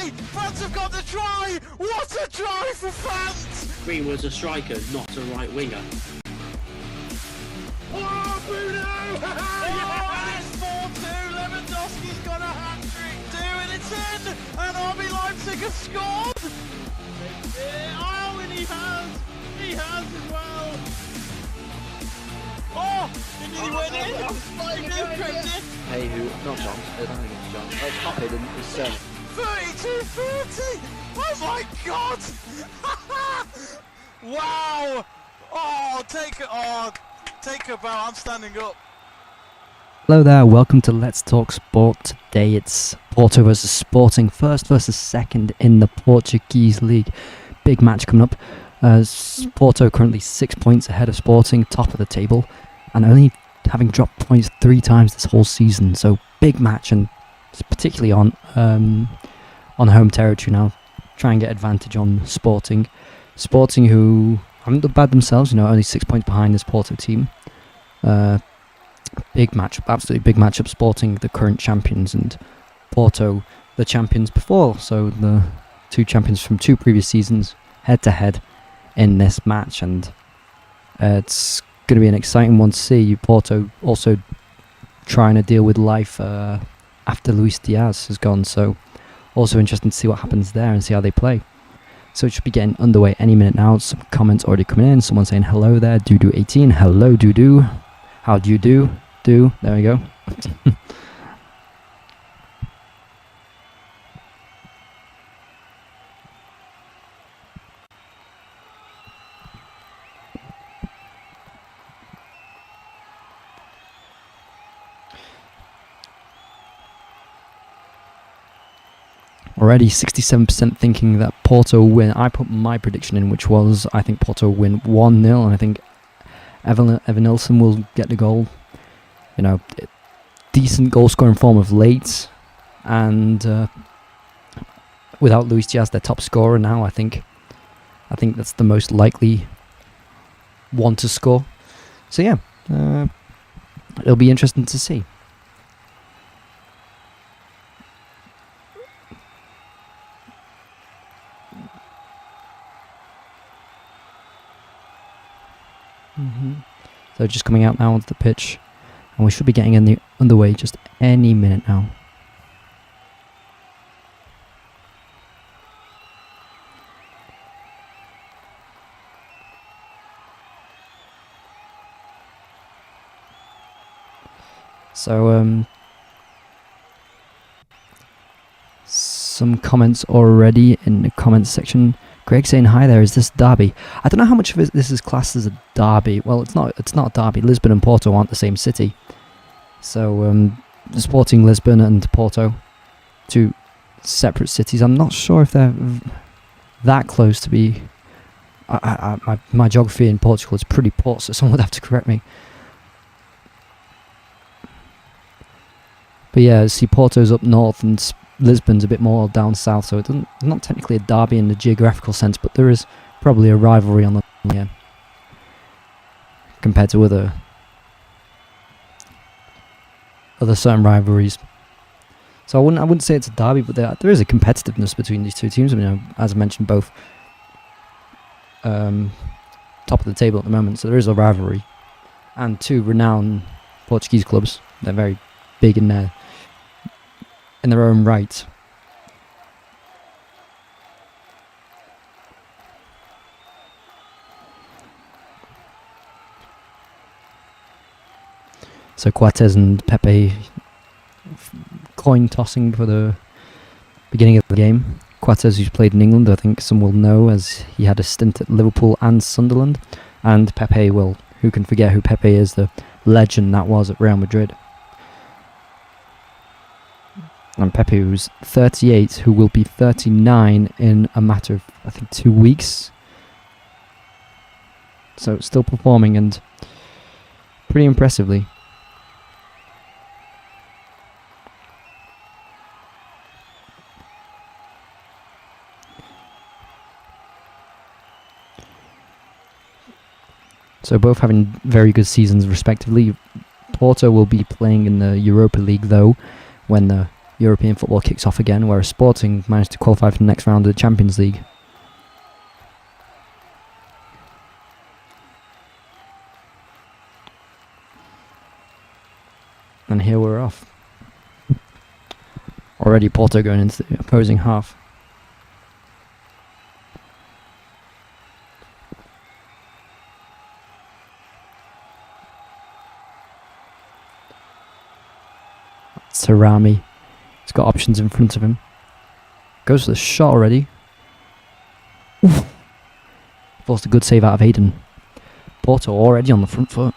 try! France have got the try! What a try for France! Green was a striker, not a right winger. Oh, Bruno! Yes! 4-2, Lewandowski's got a hat-trick too, and it's in! And RB Leipzig have scored! Oh, and he has as well! Oh, didn't he win it? He did, crazy! Hey, who? Not John. I don't think it's John. Oh, it's not Hayden. It's 32-30! Oh my god! Wow! Oh, take a bow. I'm standing up. Hello there, welcome to Let's Talk Sport. Today it's Porto versus Sporting, first versus second in the Portuguese league. Big match coming up. Porto currently 6 points ahead of Sporting, top of the table, and only having dropped points 3 times this whole season. So big match, and particularly on home territory now. Try and get advantage on Sporting. Sporting, who haven't done bad themselves, only 6 points behind this Porto team. Big match, absolutely big matchup. Sporting, the current champions, and Porto, the champions before. So the two champions from 2 previous seasons, head to head in this match, and it's going to be an exciting one to see. Porto also trying to deal with life after Luis Diaz has gone, so also interesting to see what happens there and see how they play. So it should be getting underway any minute now. Some comments already coming in. Someone saying hello there, Doodoo18. Hello, Doodoo. How do you do? There we go. Already 67% thinking that Porto will win. I put my prediction in, which was I think Porto will win 1-0, and I think Evan Nilsson will get the goal. Decent goal scoring form of late, and without Luis Diaz, their top scorer now, I think that's the most likely one to score. So yeah, it'll be interesting to see. So just coming out now onto the pitch, and we should be getting underway just any minute now. So some comments already in the comments section. Greg saying hi there. Is this derby? I don't know how much of this is classed as a derby. Well, it's not a derby. Lisbon and Porto aren't the same city. So Sporting Lisbon and Porto, 2 separate cities. I'm not sure if they're that close to be. My geography in Portugal is pretty poor, so someone would have to correct me. But yeah, see, Porto's up north and Lisbon's a bit more down south, so it's not technically a derby in the geographical sense, but there is probably a rivalry on the compared to other certain rivalries. So I wouldn't say it's a derby, but there is a competitiveness between these 2 teams. As I mentioned, both top of the table at the moment, so there is a rivalry, and 2 renowned Portuguese clubs. They're very big in their own right. So Coates and Pepe coin tossing for the beginning of the game. Coates, who's played in England, I think some will know, as he had a stint at Liverpool and Sunderland. And Pepe, well, who can forget who Pepe is, the legend that was at Real Madrid. And Pepe, who's 38, who will be 39 in a matter of, I think, 2 weeks. So still performing, and pretty impressively. So both having very good seasons respectively. Porto will be playing in the Europa League though, when the European football kicks off again, whereas Sporting managed to qualify for the next round of the Champions League. And here we're off. Already Porto going into the opposing half. Sarami. He's got options in front of him. Goes for the shot already. Oof. Forced a good save out of Hayden. Porto already on the front foot.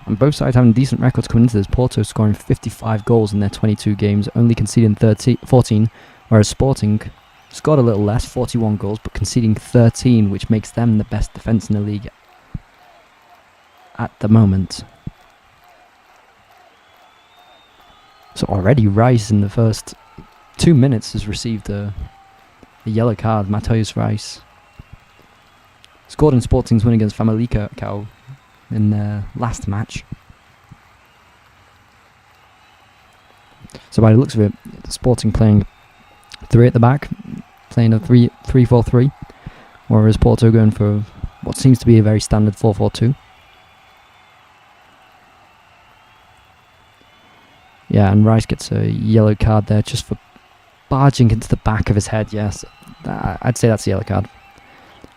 And both sides having decent records coming into this. Porto scoring 55 goals in their 22 games, only conceding 14, whereas Sporting scored a little less, 41 goals, but conceding 13, which makes them the best defence in the league at the moment. So already Rice in the first 2 minutes has received a yellow card. Mateus Rice scored in Sporting's win against Famalicão in their last match. So by the looks of it, Sporting playing 3 at the back, playing a 3-4-3, whereas Porto going for what seems to be a very standard 4-4-2. Yeah, and Rice gets a yellow card there just for barging into the back of his head. Yes, I'd say that's a yellow card.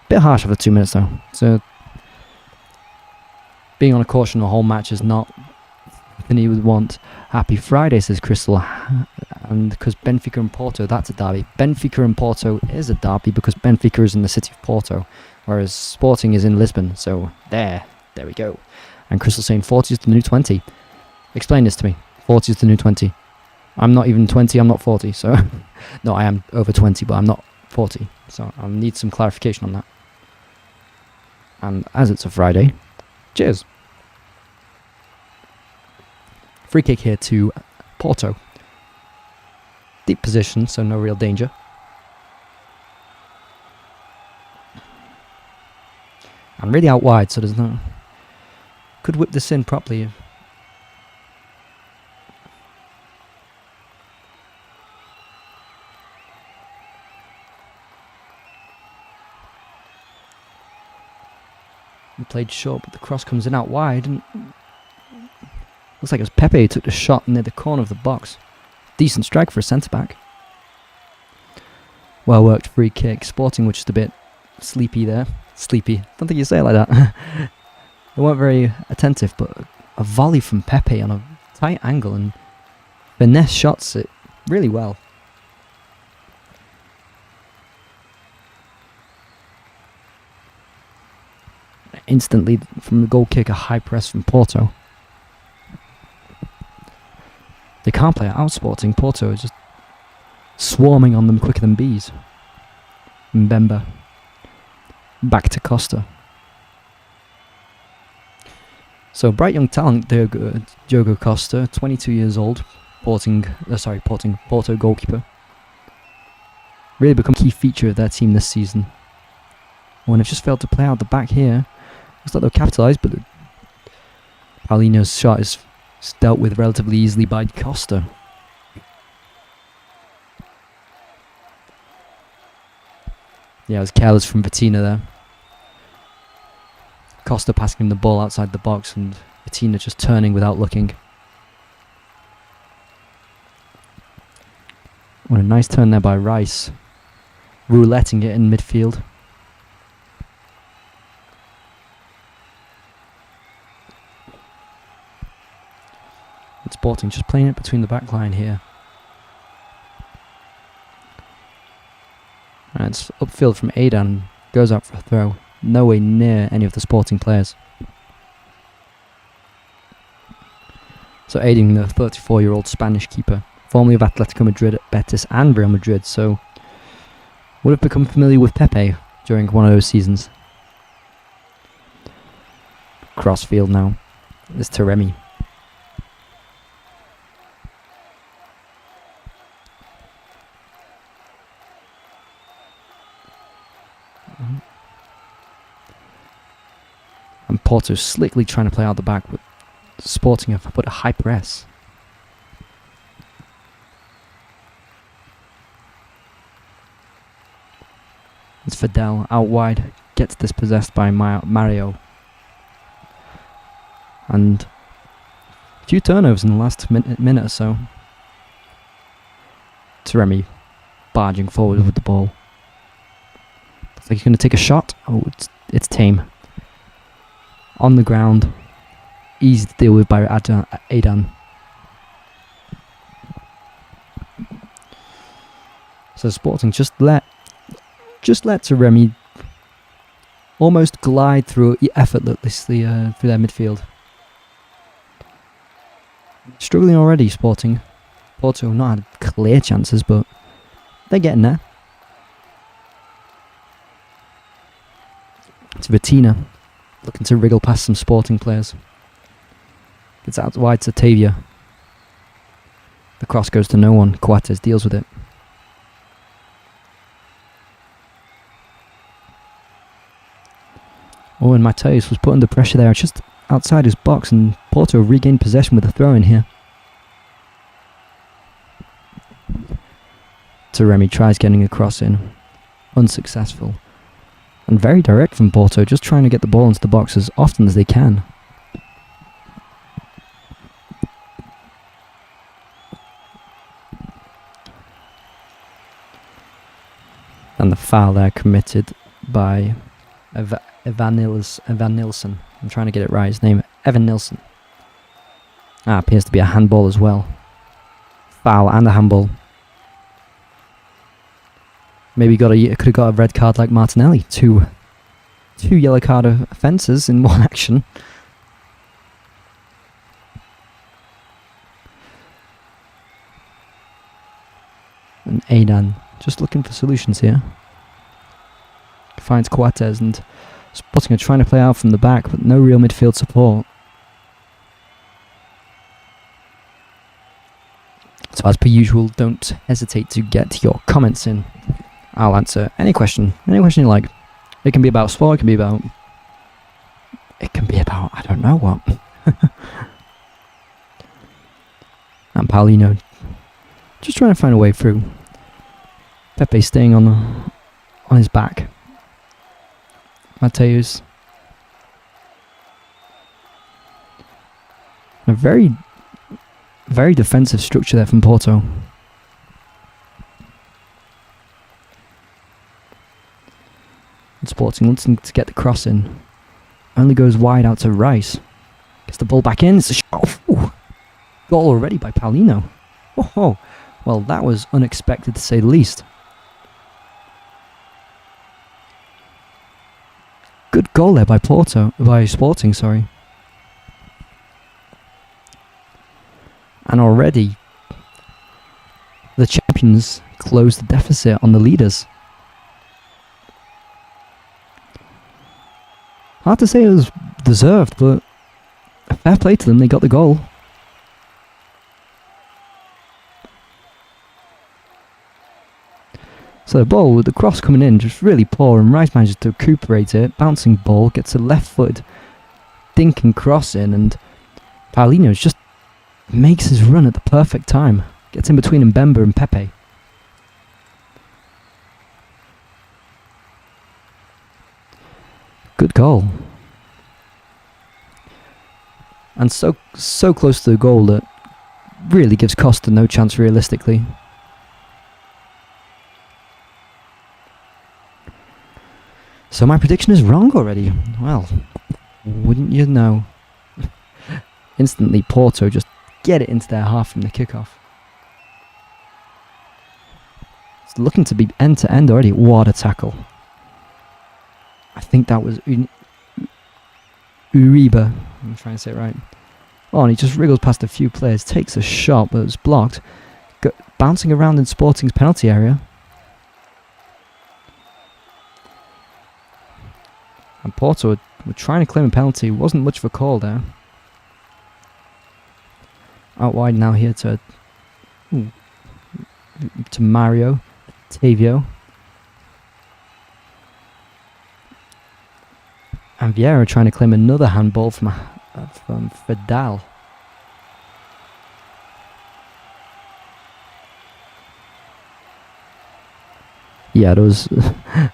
Bit harsh after 2 minutes though. So being on a caution the whole match is not than he would want. Happy Friday, says Crystal. And because Benfica and Porto, that's a derby. Benfica and Porto is a derby because Benfica is in the city of Porto, whereas Sporting is in Lisbon. So there we go. And Crystal saying 40 is the new 20. Explain this to me. 40 is the new 20. I'm not even 20, I'm not 40. So no, I am over 20, but I'm not 40. So I need some clarification on that. And as it's a Friday, cheers. Free kick here to Porto. Deep position, so no real danger. And really out wide, so there's no... Could whip this in properly. Played short, but the cross comes in out wide, and looks like it was Pepe who took the shot near the corner of the box. Decent strike for a centre back. Well worked free kick. Sporting were just a bit sleepy there. Sleepy. Don't think you say it like that. They weren't very attentive, but a volley from Pepe on a tight angle and finesse shots it really well. Instantly from the goal kick, a high press from Porto. They can't play out Sporting. Porto is just swarming on them quicker than bees. Mbemba. Back to Costa. So bright young talent, Diogo Costa, 22 years old, Porto goalkeeper. Really become a key feature of their team this season. When they've just failed to play out the back here, looks like they'll capitalise, but Paulinho's shot is dealt with relatively easily by Costa. Yeah, it was careless from Vitina there. Costa passing him the ball outside the box and Vitina just turning without looking. What a nice turn there by Rice. Rouletting it in midfield. And Sporting just playing it between the back line here. And it's upfield from Aidan. Goes out for a throw. Nowhere near any of the Sporting players. So aiding the 34-year-old Spanish keeper, formerly of Atletico Madrid, Betis and Real Madrid, so would have become familiar with Pepe during one of those seasons. Crossfield now. It's Taremi. And Porto slickly trying to play out the back, but Sporting have put a high press. It's Fidel out wide, gets dispossessed by Mario. And a few turnovers in the last minute or so. Remy barging forward with the ball. Looks like he's going to take a shot. Oh, it's tame. On the ground. Easy to deal with by Aidan. So Sporting just let Remy almost glide through effortlessly through their midfield. Struggling already, Sporting. Porto not had clear chances, but they're getting there. It's Vitina looking to wriggle past some Sporting players. Gets out wide to Tavia. The cross goes to no one. Coates deals with it. Oh, and Mateus was put under pressure there, just outside his box, and Porto regained possession with a throw in here. Remy tries getting a cross in. Unsuccessful. And very direct from Porto, just trying to get the ball into the box as often as they can. And the foul there committed by Evan Nilsson. I'm trying to get it right, his name, Evan Nilsson. Appears to be a handball as well. Foul and a handball. Maybe could have got a red card like Martinelli. Two yellow card offences in one action. And Aidan just looking for solutions here. Finds Coates, and Sporting are trying to play out from the back, but no real midfield support. So as per usual, don't hesitate to get your comments in. I'll answer any question you like. It can be about sport, it can be about I don't know what. And Paulino just trying to find a way through. Pepe staying on his back. Mateus. A very, very defensive structure there from Porto. And Sporting wanting to get the cross in. Only goes wide out to Rice. Gets the ball back in. It's a shot. Ooh. Goal already by Paulino. Oh, well, that was unexpected to say the least. Good goal there by Sporting, sorry. And already the champions close the deficit on the leaders. Hard to say it was deserved, but fair play to them, they got the goal. So the ball with the cross coming in, just really poor, and Rice manages to recuperate it. Bouncing ball, gets a left foot dinking cross in, and Paulino just makes his run at the perfect time. Gets in between Mbemba and Pepe. Good goal. And so close to the goal that really gives Costa no chance realistically. So my prediction is wrong already. Well, wouldn't you know? Instantly Porto just get it into their half from the kickoff. It's looking to be end to end already. What a tackle. I think that was Uribe. I'm trying to say it right. Oh, and he just wriggles past a few players, takes a shot, but it's blocked. Bouncing around in Sporting's penalty area. And Porto were trying to claim a penalty. Wasn't much of a call there. Out wide now here to Mario. Tavio. And Vieira trying to claim another handball from Fidel. Yeah, there was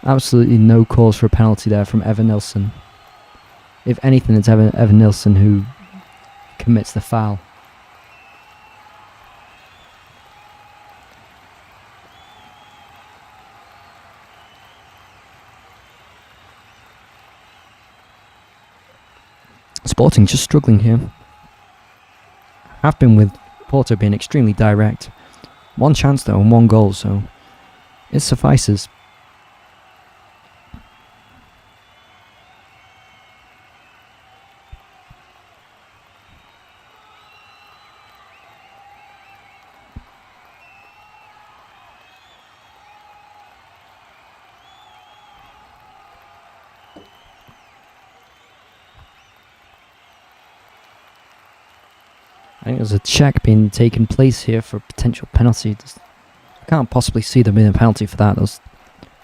absolutely no cause for a penalty there from Evan Nilsson. If anything, it's Evan Nilsson who commits the foul. Sporting just struggling here. Have been with Porto being extremely direct. One chance though and one goal, so it suffices. I think there's a check being taken place here for a potential penalty. I can't possibly see there being a penalty for that. There's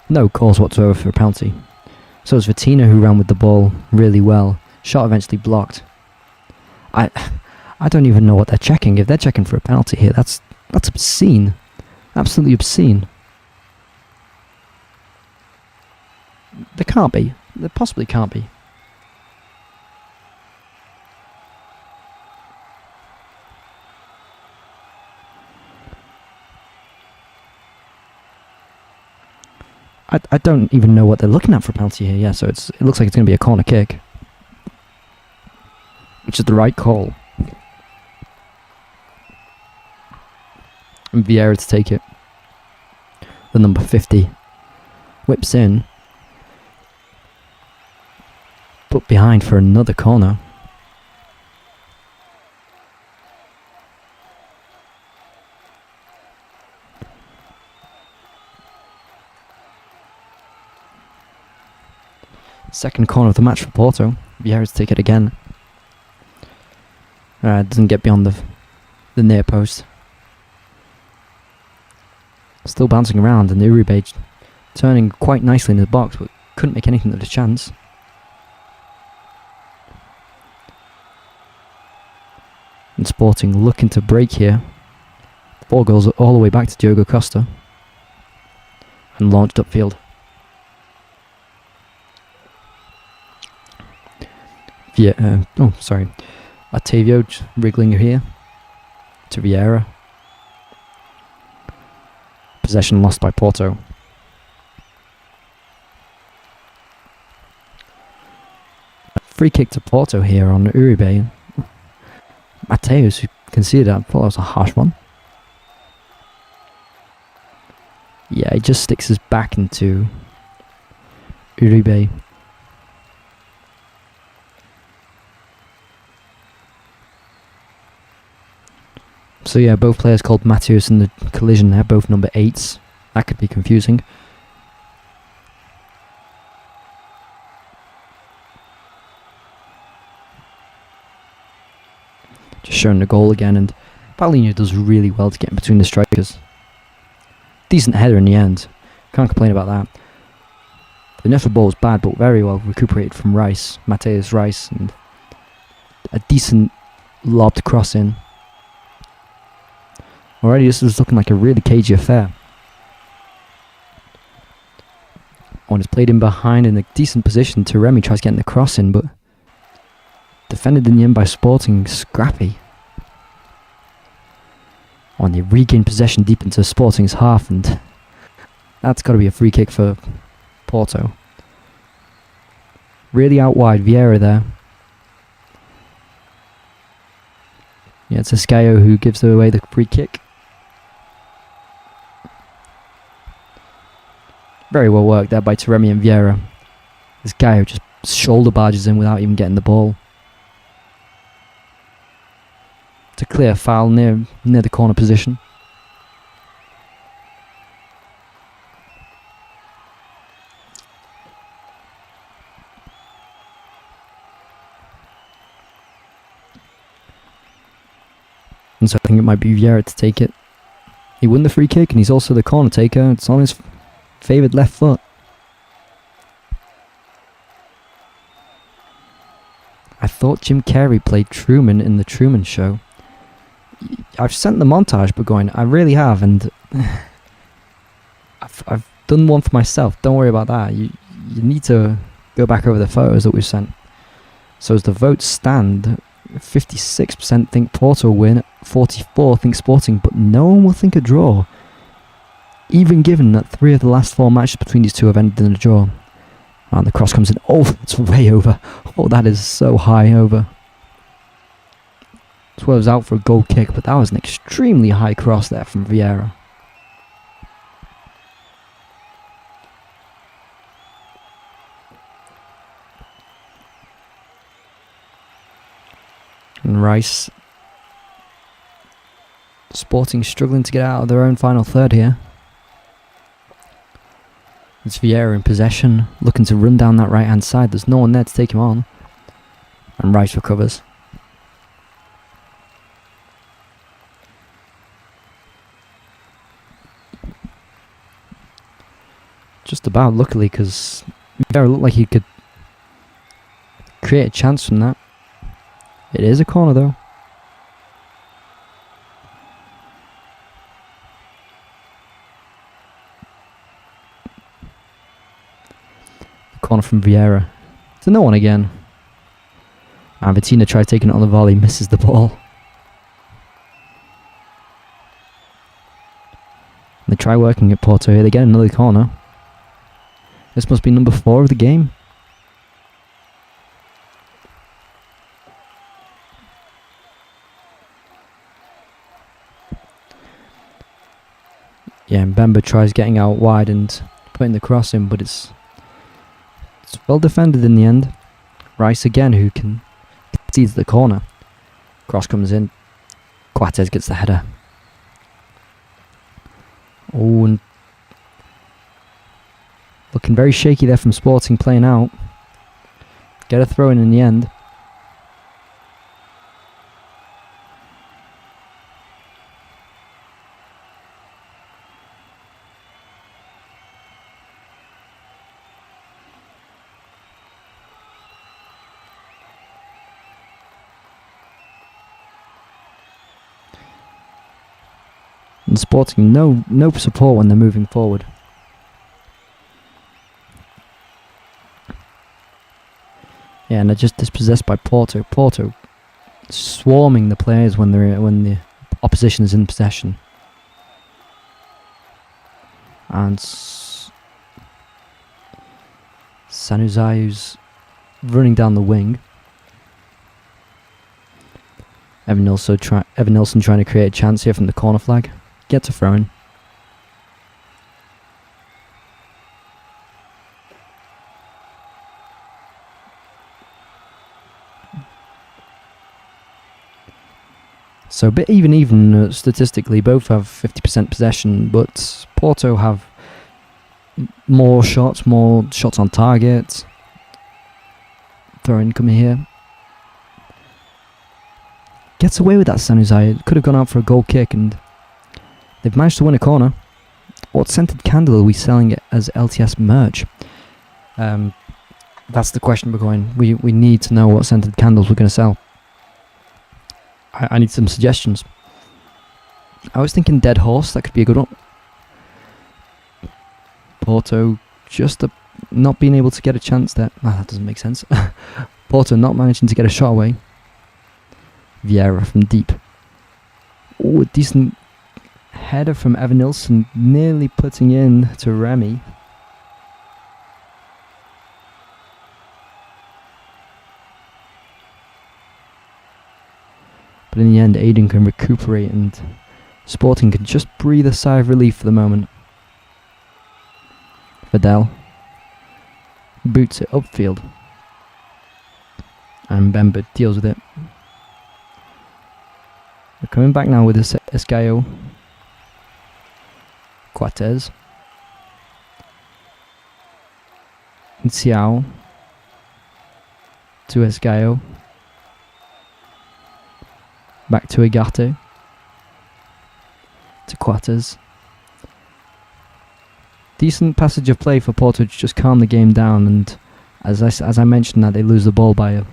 no cause whatsoever for a penalty. So it's Vitina who ran with the ball really well. Shot eventually blocked. I don't even know what they're checking. If they're checking for a penalty here, that's obscene. Absolutely obscene. There can't be. There possibly can't be. I don't even know what they're looking at for a penalty here. Yeah, so it looks like it's going to be a corner kick, which is the right call. And Vieira to take it. The number 50 whips in, put behind for another corner. Second corner of the match for Porto. Vieira's take it again. Doesn't get beyond the near post. Still bouncing around, and Uribe turning quite nicely in the box, but couldn't make anything of the chance. And Sporting looking to break here. The ball goes all the way back to Diogo Costa. And launched upfield. Otavio wriggling here to Vieira. Possession lost by Porto. Free kick to Porto here on Uribe. Mateus, who conceded that, I thought that was a harsh one. Yeah, he just sticks his back into Uribe. So yeah, both players called Mateus in the collision there, both number 8s. That could be confusing. Just showing the goal again, and Paulinho does really well to get in between the strikers. Decent header in the end. Can't complain about that. The Nefer ball was bad, but very well recuperated from Rice, Mateus Rice, and a decent lobbed cross in. Already this is looking like a really cagey affair. One is played in behind in a decent position. Taremi tries getting the cross in, but defended in the end by Sporting. Scrappy. On they regain possession deep into Sporting's half, and that's got to be a free kick for Porto. Really out wide, Vieira there. Yeah, it's Escaio who gives away the free kick. Very well worked there by Taremi and Vieira. This guy who just shoulder barges in without even getting the ball. It's a clear foul near the corner position. And so I think it might be Vieira to take it. He won the free kick and he's also the corner taker. It's on his favoured left foot. I thought Jim Carrey played Truman in The Truman Show. I've sent the montage, but I really have, and I've done one for myself. Don't worry about that. You need to go back over the photos that we've sent. So as the votes stand, 56% think Porto win, 44% think Sporting, but no one will think a draw. Even given that 3 of the last 4 matches between these two have ended in a draw. And the cross comes in. Oh, it's way over. Oh, that is so high over. Swerves out for a goal kick, but that was an extremely high cross there from Vieira. And Rice. Sporting struggling to get out of their own final third here. It's Vieira in possession, looking to run down that right hand side. There's no one there to take him on. And Rice recovers. Just about, luckily, because Vieira looked like he could create a chance from that. It is a corner though. Corner from Vieira. To no one again. And Vitina tries taking it on the volley, misses the ball. And they try working at Porto here. They get another corner. This must be number 4 of the game. Yeah, Mbemba tries getting out wide and putting the cross in, but it's well defended in the end. Rice again, who can sees the corner. Cross comes in. Coates gets the header. Oh, and looking very shaky there from Sporting playing out. Get a throw in the end. And Sporting no support when they're moving forward. Yeah, and they're just dispossessed by Porto. Porto swarming the players when the opposition is in possession. And Sanuzayu's running down the wing. Evan Nilsson trying to create a chance here from the corner flag. Gets a throw in. So a bit even statistically. Both have 50% possession, but Porto have more shots on target. Throw in coming here. Gets away with that Sanuzai. Could have gone out for a goal kick, and they've managed to win a corner. What scented candle are we selling it as LTS merch? That's the question we're going. We need to know what scented candles we're going to sell. I need some suggestions. I was thinking Dead Horse. That could be a good one. Porto just not being able to get a chance there. Oh, that doesn't make sense. Porto not managing to get a shot away. Vieira from deep. Oh, a decent header from Evan Nilsson, nearly putting in to Remy. But in the end, Aiden can recuperate and Sporting can just breathe a sigh of relief for the moment. Fidel boots it upfield. And Mbemba deals with it. We're coming back now with Escaio. Coates. Xiao. To Escaio. Back to Igate. To Coates. Decent passage of play for Porto to just calm the game down, and as I mentioned, that they lose the ball by an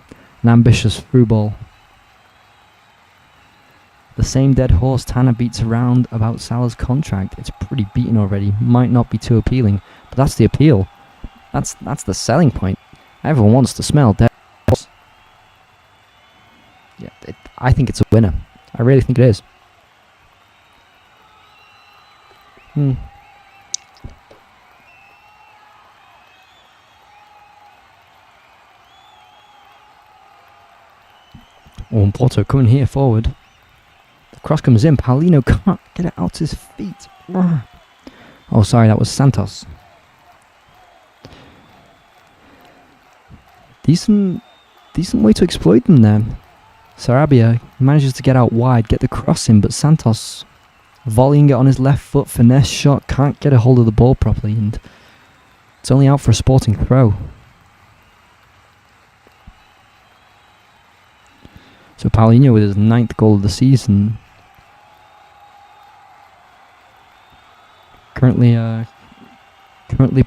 ambitious through ball. The same dead horse Tanner beats around about Salah's contract. It's pretty beaten already. Might not be too appealing, but that's the appeal. That's the selling point. Everyone wants to smell dead horse. Yeah, I think it's a winner. I really think it is. Oh, and Porto coming here forward. The cross comes in. Paulino can't get it out his feet. Oh, sorry, that was Santos. Decent way to exploit them there. Sarabia manages to get out wide, get the cross in, but Santos volleying it on his left foot, finesse shot, can't get a hold of the ball properly, and it's only out for a Sporting throw. So Paulinho with his 9th goal of the season. Currently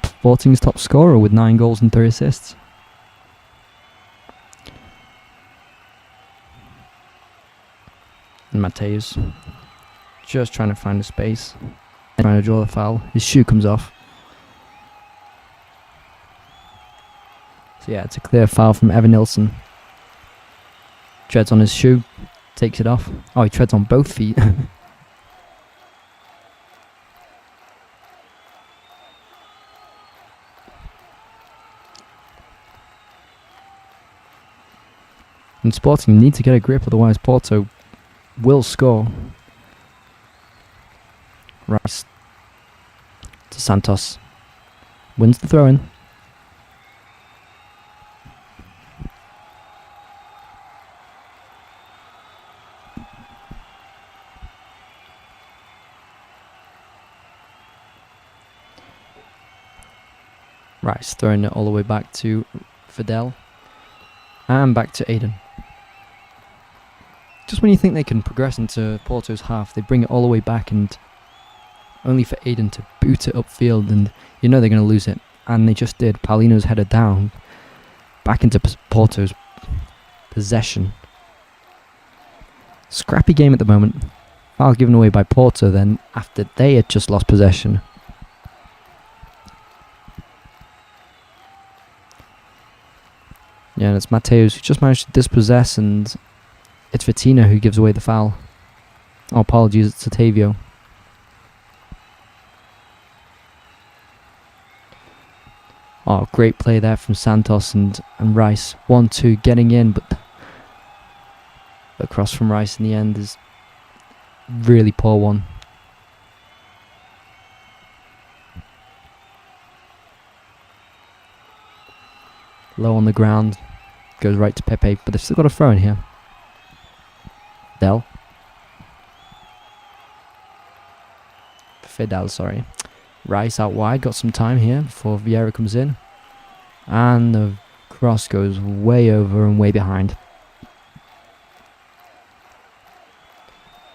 Sporting's top scorer with 9 goals and 3 assists. And Mateus just trying to find a space, trying to draw the foul. His shoe comes off. So yeah, it's a clear foul from Evan Nilsson. Treads on his shoe, takes it off. Oh, he treads on both feet. And Sporting need to get a grip, otherwise Porto will score. Rice to Santos. Wins the throw-in. Rice throwing it all the way back to Fidel. And back to Aiden. Just when you think they can progress into Porto's half, they bring it all the way back, and only for Aiden to boot it upfield, and you know they're going to lose it. And they just did. Paulino's headed down, back into Porto's possession. Scrappy game at the moment. Foul given away by Porto then, after they had just lost possession. Yeah, and it's Mateus who just managed to dispossess, and it's Vitina who gives away the foul. Oh, apologies, it's Otavio. Oh, great play there from Santos and Rice. 1-2 getting in, but the cross from Rice in the end is really poor one. Low on the ground, goes right to Pepe, but they've still got a throw in here. Fidel, sorry. Rice out wide, got some time here before Vieira comes in. And the cross goes way over and way behind.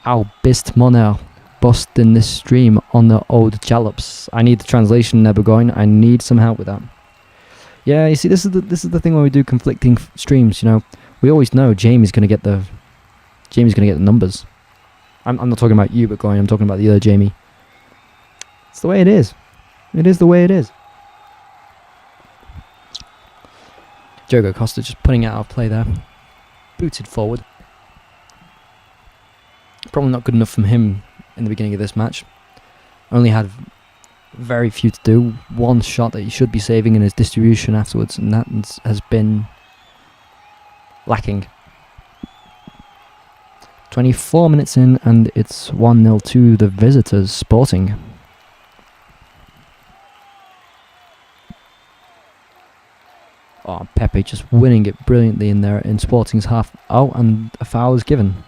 Au bist Monel, busting this stream on the old jallops. I need the translation, Nebergoin. I need some help with that. Yeah, you see, this is the thing when we do conflicting streams. You know, we always know Jamie's gonna get the numbers. I'm not talking about you, but I'm talking about the other Jamie. It's the way it is. It is the way it is. Diogo Costa just putting it out of play there. Booted forward. Probably not good enough from him in the beginning of this match. Only had very few to do. One shot that he should be saving in his distribution afterwards, and that has been lacking. 24 minutes in, and it's 1-0 to the visitors, Sporting. Oh, Pepe just winning it brilliantly in there in Sporting's half. Oh, and a foul is given.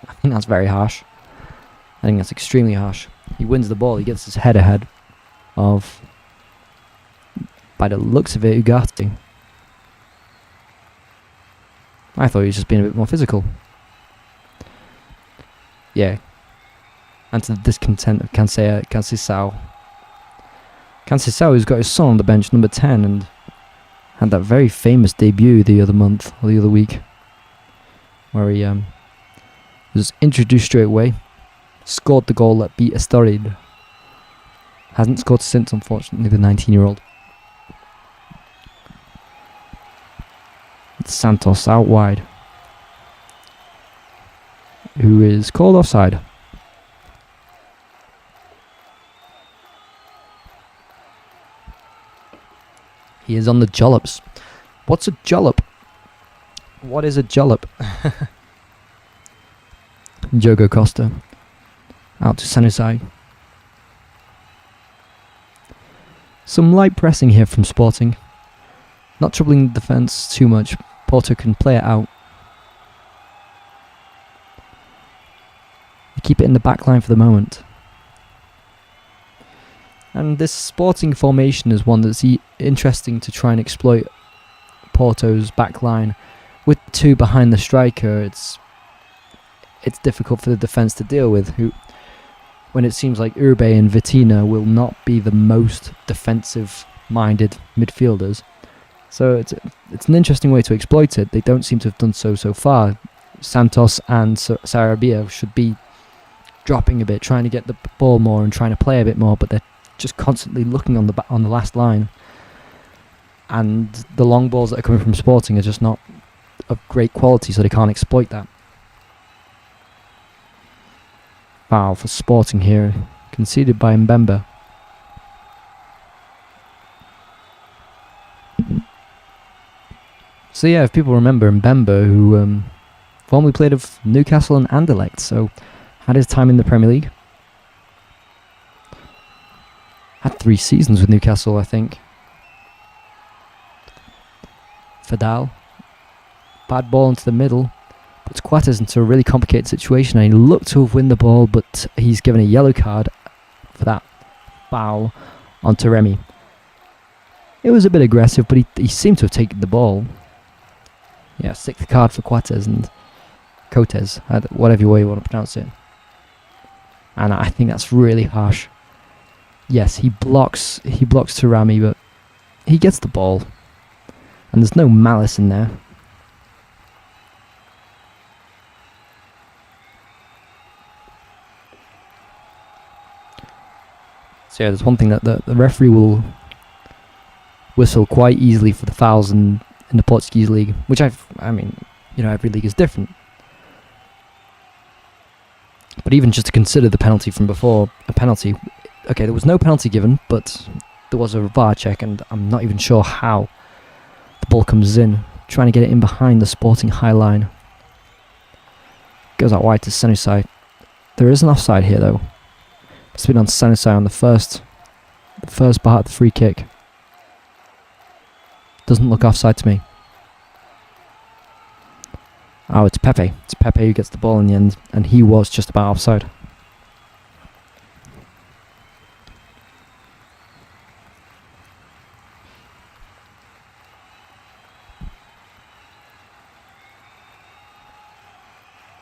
I think that's very harsh. I think that's extremely harsh. He wins the ball. He gets his head ahead of, by the looks of it, Ugarte. I thought he was just being a bit more physical. Yeah. And to the discontent of Canceição. Canceição, who's got his son on the bench, number 10, and had that very famous debut the other month, or the other week, where he Was introduced straight away. Scored the goal that beat Estoril. Hasn't scored since, unfortunately, the 19-year-old. It's Santos out wide, who is called offside. He is on the jollops. What's a jollop? What is a jollop? Diogo Costa out to Sanusai. Some light pressing here from Sporting. Not troubling the defence too much. Porto can play it out. They keep it in the back line for the moment. And this Sporting formation is one that's interesting to try and exploit Porto's back line. With two behind the striker, it's difficult for the defence to deal with, when it seems like Urbe and Vitina will not be the most defensive-minded midfielders. So it's an interesting way to exploit it. They don't seem to have done so far. Santos and Sarabia should be dropping a bit, trying to get the ball more and trying to play a bit more, but they're just constantly looking on the last line. And the long balls that are coming from Sporting are just not of great quality, so they can't exploit that. Foul for Sporting here, conceded by Mbemba. So yeah, if people remember Mbemba, who formerly played of Newcastle and Anderlecht, so had his time in the Premier League. Had 3 seasons with Newcastle, I think. Fadal. Bad ball into the middle. Puts Coates into a really complicated situation, and he looked to have won the ball, but he's given a yellow card for that foul onto Remy. It was a bit aggressive, but he seemed to have taken the ball. Yeah, 6th card for Coates and Coates, whatever way you want to pronounce it. And I think that's really harsh. Yes, he blocks Tarami, but he gets the ball. And there's no malice in there. So yeah, there's one thing that the referee will whistle quite easily for the fouls in the Portuguese league, which I mean, every league is different. But even just to consider the penalty from before, a penalty, okay, there was no penalty given, but there was a VAR check, and I'm not even sure how the ball comes in, trying to get it in behind the Sporting high line. Goes out wide to Senusai. There is an offside here though. It's been on Senusai on the first part of the free kick. Doesn't look offside to me. Oh, it's Pepe. It's Pepe who gets the ball in the end, and he was just about offside.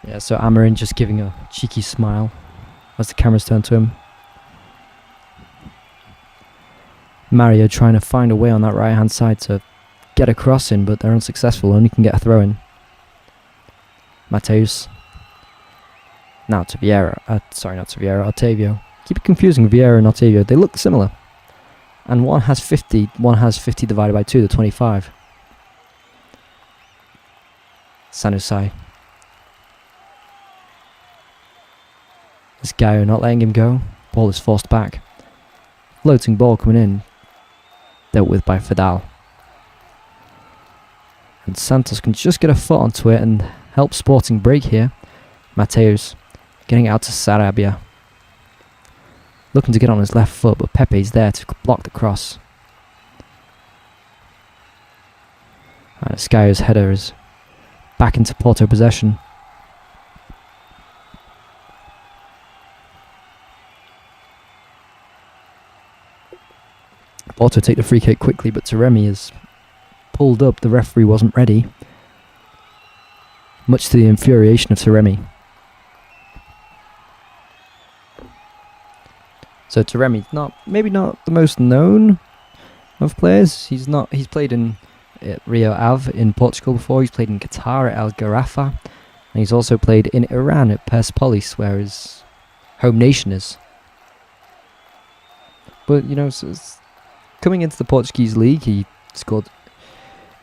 Yeah, so Amarin just giving a cheeky smile as the cameras turn to him. Mario trying to find a way on that right hand side to get a cross in, but they're unsuccessful, only can get a throw in. Mateus. Now to Vieira. Sorry, not to Vieira, Otavio. Keep confusing Vieira and Otavio. They look similar. And one has 50 divided by 2, the 25. Sanusai. This guy not letting him go. Ball is forced back. Floating ball coming in. Dealt with by Fadal. And Santos can just get a foot onto it and help Sporting break here. Mateus getting out to Sarabia. Looking to get on his left foot, but Pepe's there to block the cross. And Sky's header is back into Porto possession. Porto take the free kick quickly, but Taremi is pulled up. The referee wasn't ready, much to the infuriation of Taremi. So Taremi, maybe not the most known of players. He's played in Rio Ave in Portugal before. He's played in Qatar at El Garafa, And he's also played in Iran at Persepolis, where his home nation is. But, you know, coming into the Portuguese league, he scored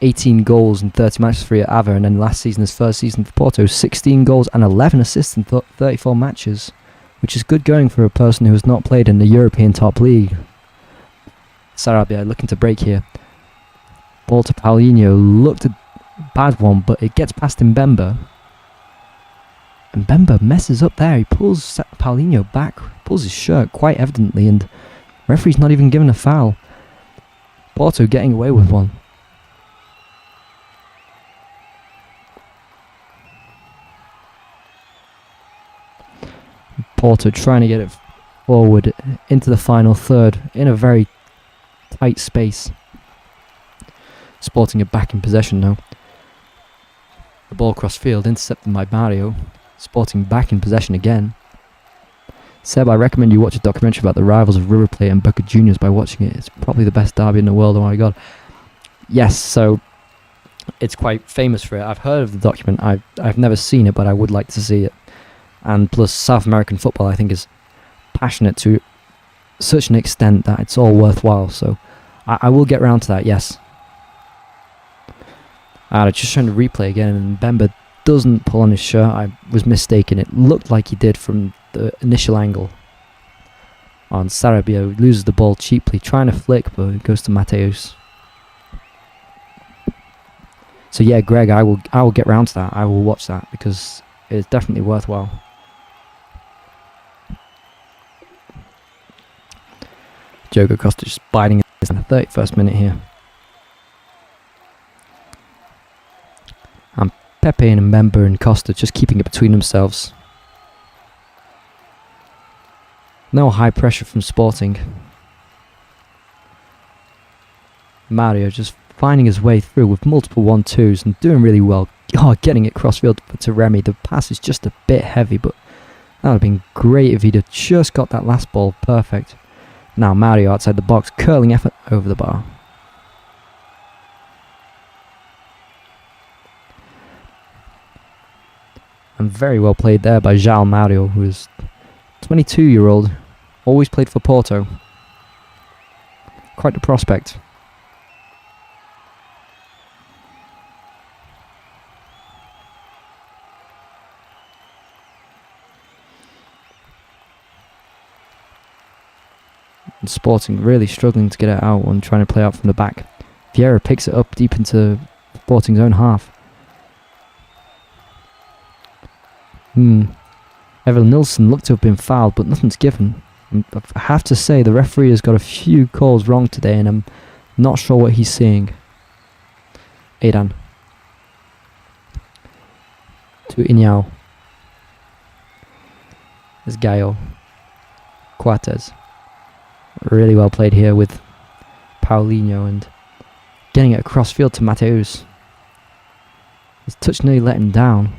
18 goals and 30 matches for Ava, and then last season, his first season for Porto, 16 goals and 11 assists in 34 matches, which is good going for a person who has not played in the European top league. Sarabia looking to break here. Ball to Paulinho, looked a bad one, but it gets past Mbemba. And Mbemba messes up there. He pulls Paulinho back, pulls his shirt quite evidently, and referee's not even given a foul. Porto getting away with one. Porto trying to get it forward into the final third in a very tight space. Sporting it back in possession now. The ball cross field, intercepted by Mario. Sporting back in possession again. Seb, I recommend you watch a documentary about the rivals of River Plate and Boca Juniors by watching it. It's probably the best derby in the world, oh my god. Yes, so it's quite famous for it. I've heard of the document, I've never seen it, but I would like to see it. And plus, South American football, I think, is passionate to such an extent that it's all worthwhile. So I will get round to that, yes. I'm just trying to replay again, and Bemba doesn't pull on his shirt. I was mistaken. It looked like he did from the initial angle. On Sarabia, loses the ball cheaply, trying to flick, but it goes to Mateus. So yeah, Greg, I will get round to that. I will watch that because it's definitely worthwhile. Diogo Costa just biting in the 31st minute here. And Pepe and Mbemba and Costa just keeping it between themselves. No high pressure from Sporting. Mario just finding his way through with multiple 1-2s and doing really well. Oh, getting it crossfield to Remy. The pass is just a bit heavy, but that would have been great if he'd have just got that last ball perfect. Now Mario outside the box, curling effort over the bar. And very well played there by João Mario, who is 22-year-old, always played for Porto. Quite the prospect. And Sporting really struggling to get it out and trying to play out from the back. Vieira picks it up deep into Sporting's own half. Evan Nilsson looked to have been fouled, but nothing's given. I have to say, the referee has got a few calls wrong today, and I'm not sure what he's seeing. Aidan. To Inyao. There's Gaio. Coates. Really well played here with Paulinho and getting it across field to Mateus. His touch nearly let him down.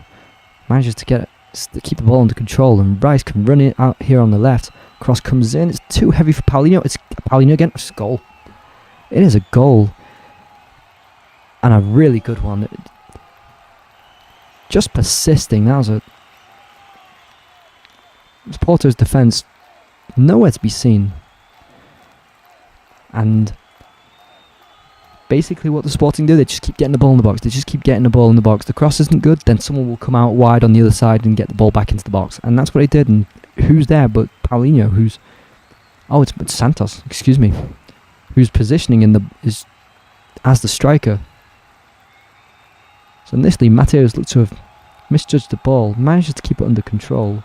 Manages to keep the ball under control, and Rice can run it out here on the left. Cross comes in. It's too heavy for Paulinho. It's Paulinho again. It's a goal. It is a goal. And a really good one. Just persisting. That was Porto's defence nowhere to be seen. And basically what the Sporting do, they just keep getting the ball in the box. They just keep getting the ball in the box. The cross isn't good, then someone will come out wide on the other side and get the ball back into the box. And that's what they did. And who's there but Paulinho, who's... Oh, it's Santos, excuse me. Who's positioning as the striker. So initially, Mateus looked to have misjudged the ball, manages to keep it under control.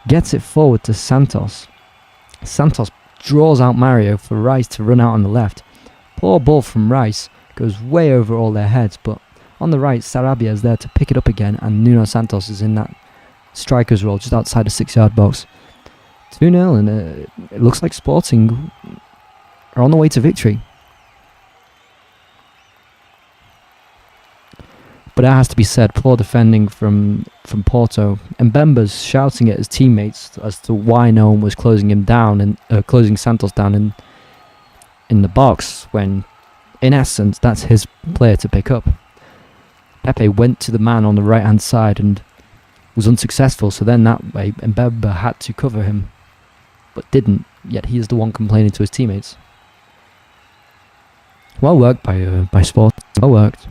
Gets it forward to Santos. Santos draws out Mario for Rice to run out on the left. Poor ball from Rice, goes way over all their heads, but on the right, Sarabia is there to pick it up again, and Nuno Santos is in that striker's role just outside the 6-yard box. 2-0, and it looks like Sporting are on the way to victory. But it has to be said, poor defending from Porto. And Mbemba's shouting at his teammates as to why no one was closing him down and closing Santos down in the box, when in essence that's his player to pick up. Pepe went to the man on the right hand side and was unsuccessful, so then that way Mbemba had to cover him, but didn't, yet he is the one complaining to his teammates. Well worked by Sport, well worked.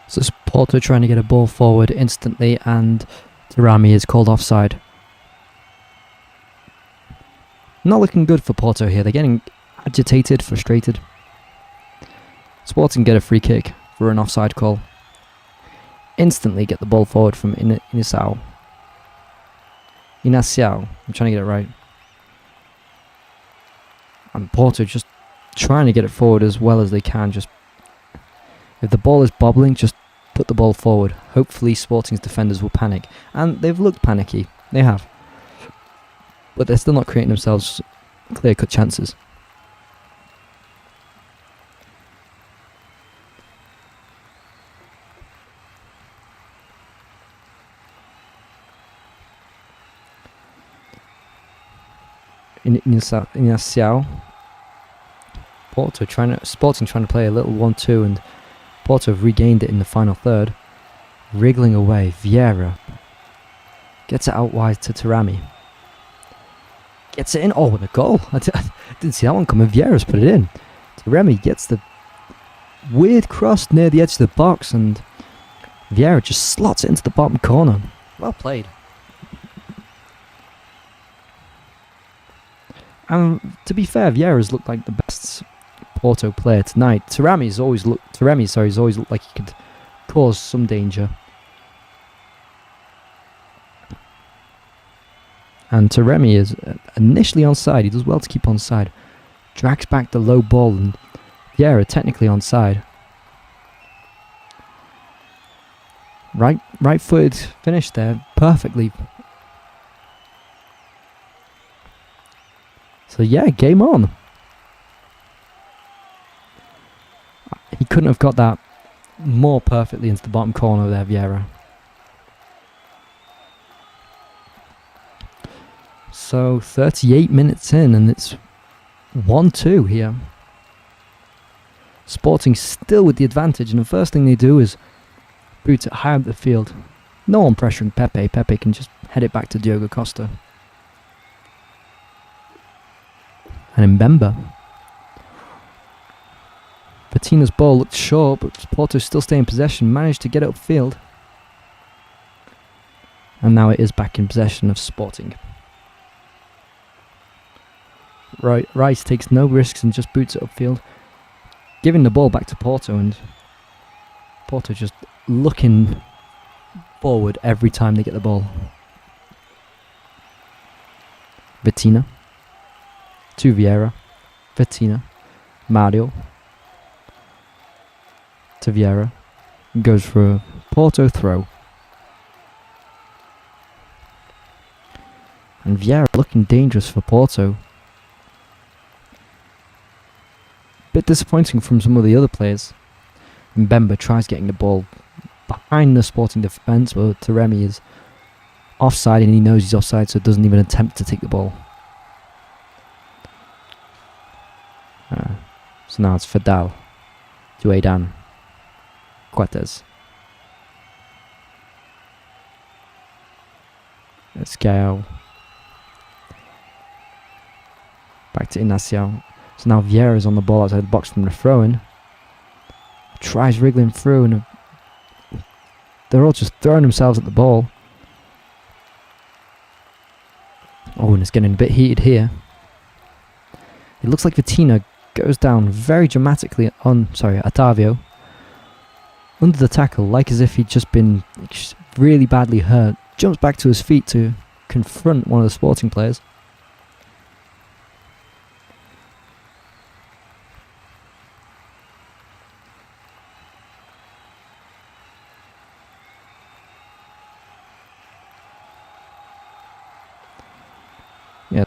So it's Porto trying to get a ball forward instantly, and Tarami is called offside. Not looking good for Porto here. They're getting agitated, frustrated. Sporting get a free kick for an offside call. Instantly get the ball forward from Inaciao. I'm trying to get it right. And Porto just trying to get it forward as well as they can. Just if the ball is bobbling, just put the ball forward. Hopefully Sporting's defenders will panic. And they've looked panicky. They have. But they're still not creating themselves clear-cut chances. Inaciao. Sporting trying to play a little 1-2, and Porto have regained it in the final third. Wriggling away, Vieira gets it out wide to Tarami. Gets it in. Oh, and a goal. I didn't see that one coming. Vieira's put it in. Tarami gets the weird cross near the edge of the box, and Vieira just slots it into the bottom corner. Well played. And to be fair, Vieira's looked like the best Porto player tonight. Tarami's always looked like he could cause some danger. And Taremi is initially onside. He does well to keep onside. Drags back the low ball, and Vieira technically onside. Right-footed finish there, perfectly. So yeah, game on. He couldn't have got that more perfectly into the bottom corner there, Vieira. So 38 minutes in, and it's 1-2 here. Sporting still with the advantage, and the first thing they do is boot it high up the field. No one pressuring Pepe. Pepe can just head it back to Diogo Costa. And Mbemba. Bettina's ball looked short, but Porto still stay in possession. Managed to get it upfield. And now it is back in possession of Sporting. Rice takes no risks and just boots it upfield, giving the ball back to Porto, and Porto just looking forward every time they get the ball. Bettina to Vieira. Bettina. Mario to Vieira. Goes for a Porto throw. And Vieira looking dangerous for Porto. Bit disappointing from some of the other players. Mbemba tries getting the ball behind the Sporting defence, but Taremi is offside, and he knows he's offside, so doesn't even attempt to take the ball. So now it's Fadal to Aidan. Quetes. Escao. Back to Inaciao. So now Vieira's on the ball outside the box from the throw-in. Tries wriggling through, and they're all just throwing themselves at the ball. Oh, and it's getting a bit heated here. It looks like Vitina goes down very dramatically on, Ottavio. Under the tackle, like as if he'd just been really badly hurt. Jumps back to his feet to confront one of the Sporting players. Yeah,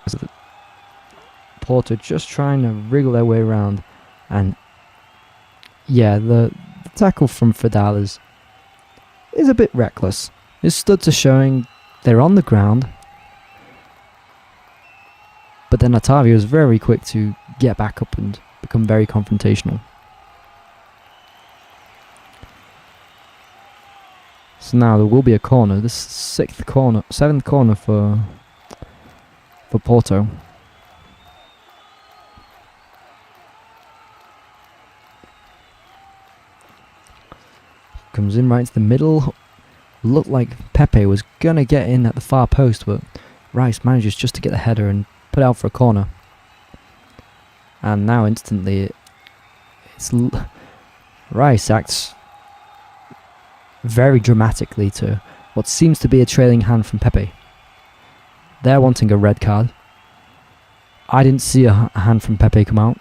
Porto just trying to wriggle their way around, and yeah, the tackle from Fadal is a bit reckless. His studs are showing, they're on the ground, but then Ottavio is very quick to get back up and become very confrontational. So now there will be a corner. This seventh corner for Porto. Comes in right into the middle. Looked like Pepe was gonna get in at the far post, but Rice manages just to get the header and put out for a corner. And now instantly, Rice acts very dramatically to what seems to be a trailing hand from Pepe. They're wanting a red card. I didn't see a hand from Pepe come out.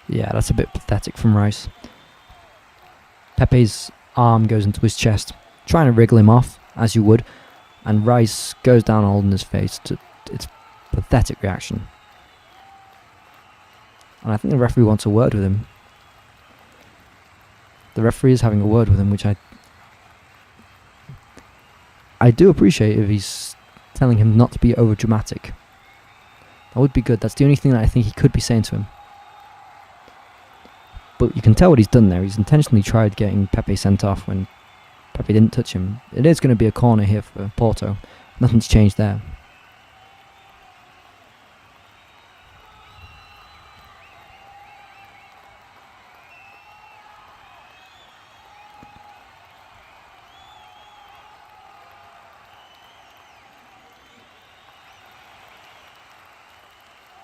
Yeah, that's a bit pathetic from Rice. Pepe's arm goes into his chest, trying to wriggle him off, as you would, and Rice goes down holding his face. It's a pathetic reaction. And I think the referee wants a word with him. The referee is having a word with him, which I do appreciate if he's telling him not to be over dramatic. That would be good. That's the only thing that I think he could be saying to him. But you can tell what he's done there. He's intentionally tried getting Pepe sent off when Pepe didn't touch him. It is going to be a corner here for Porto. Nothing's changed there.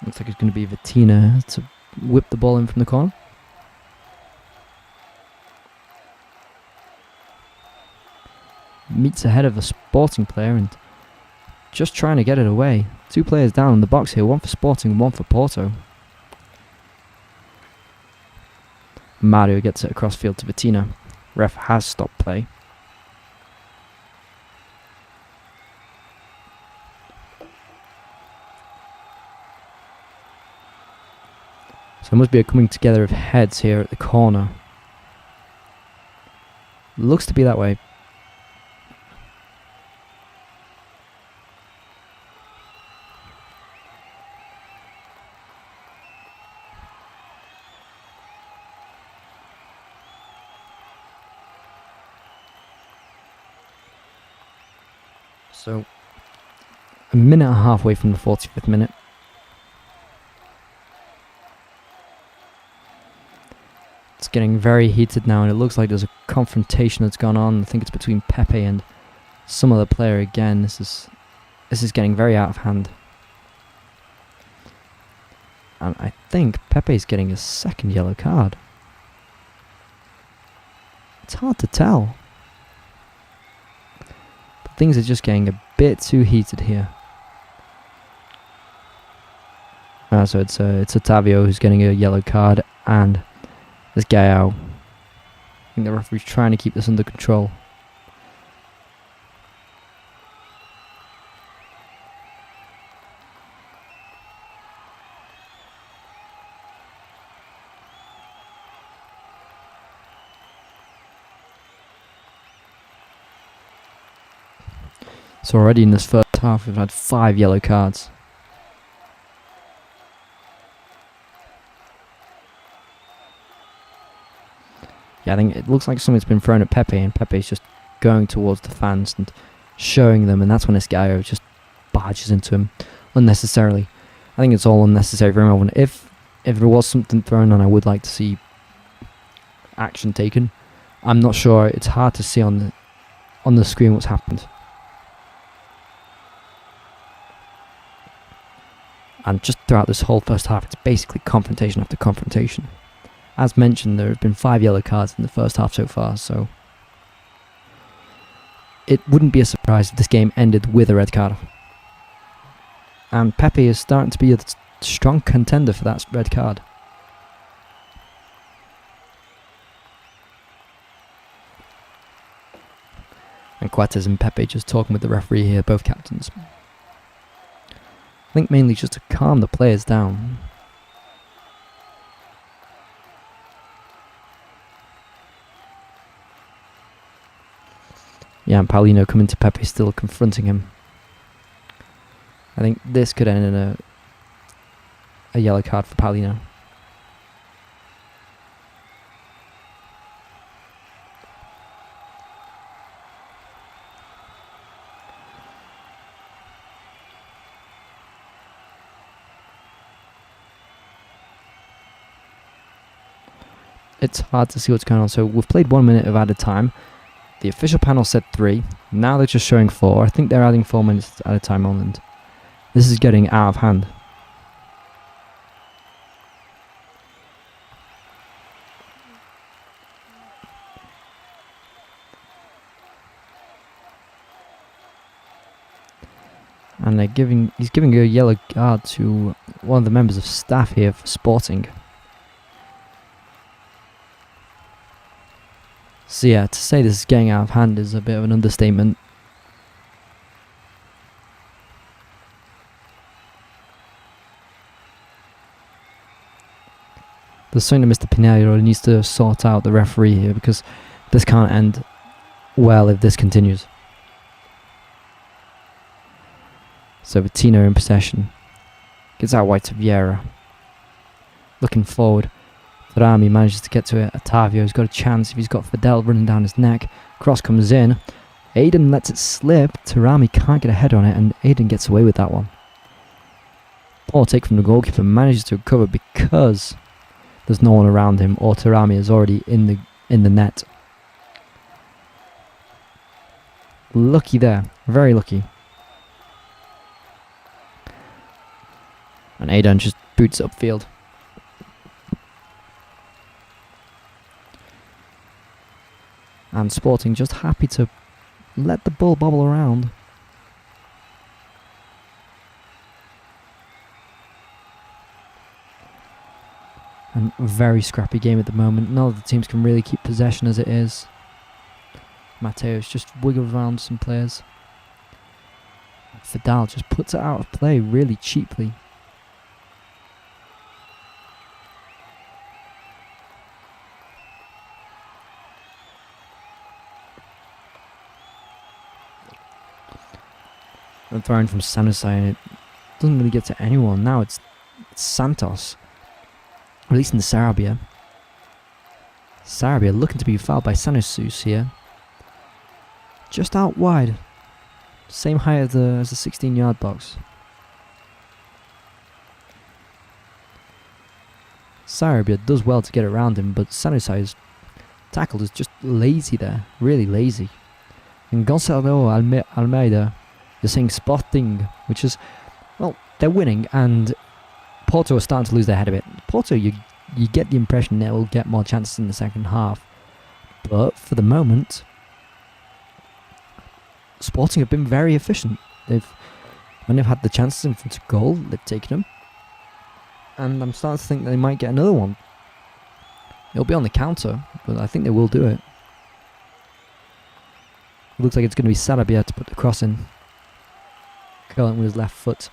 Looks like it's going to be Vitina to whip the ball in from the corner. Meets ahead of a Sporting player and just trying to get it away. Two players down in the box here, one for Sporting and one for Porto. Mario gets it across field to Vitina. Ref has stopped play. So there must be a coming together of heads here at the corner. Looks to be that way. So, a minute and a half away from the 45th minute. It's getting very heated now, and it looks like there's a confrontation that's gone on. I think it's between Pepe and some other player again. This is getting very out of hand. And I think Pepe's getting a second yellow card. It's hard to tell. Things are just getting a bit too heated here. So it's Ottavio who's getting a yellow card, and this guy out. I think the referee's trying to keep this under control. So already in this first half we've had 5 yellow cards. Yeah, I think it looks like something's been thrown at Pepe, and Pepe's just going towards the fans and showing them, and that's when Esgaio just barges into him unnecessarily. I think it's all unnecessary for him. If there was something thrown on, I would like to see action taken. I'm not sure. It's hard to see on the screen what's happened. And just throughout this whole first half, it's basically confrontation after confrontation. As mentioned, there have been 5 yellow cards in the first half so far, so it wouldn't be a surprise if this game ended with a red card. And Pepe is starting to be a strong contender for that red card. And Coates and Pepe just talking with the referee here, both captains. I think mainly just to calm the players down. Yeah, and Paulino coming to Pepe, still confronting him. I think this could end in a yellow card for Paulino. It's hard to see what's going on. So we've played 1 minute of added time. The official panel said 3. Now they're just showing 4. I think they're adding 4 minutes at a time on, and this is getting out of hand. And he's giving a yellow card to one of the members of staff here for Sporting. So yeah, to say this is getting out of hand is a bit of an understatement. There's something that Mr. Pinheiro needs to sort out, the referee here, because this can't end well if this continues. So Bettino in possession. Gets out wide to Vieira. Looking forward. Rami manages to get to it. Otavio's got a chance if he's got Fidel running down his neck. Cross comes in. Aiden lets it slip. Tarami can't get a head on it, and Aiden gets away with that one. Poor take from the goalkeeper, manages to recover because there's no one around him, or Tarami is already in the net. Lucky there, very lucky. And Aiden just boots upfield. And Sporting just happy to let the ball bobble around. And very scrappy game at the moment. None of the teams can really keep possession as it is. Mateos just wiggles around some players. Fidel just puts it out of play really cheaply. And thrown from Sanusai, and it doesn't really get to anyone. Now it's Santos releasing the Sarabia. Sarabia looking to be fouled by Sanusus here. Just out wide. Same height as the 16-yard box. Sarabia does well to get around him, but Sanusai's tackle is just lazy there. Really lazy. And Gonzalo Almeida, you're saying Sporting, which is, well, they're winning, and Porto are starting to lose their head a bit. Porto, you get the impression they will get more chances in the second half, but for the moment, Sporting have been very efficient. When they've had the chances in front of goal, they've taken them, and I'm starting to think they might get another one. It'll be on the counter, but I think they will do it. It looks like it's going to be Sarabia to put the cross in. Curling with his left foot.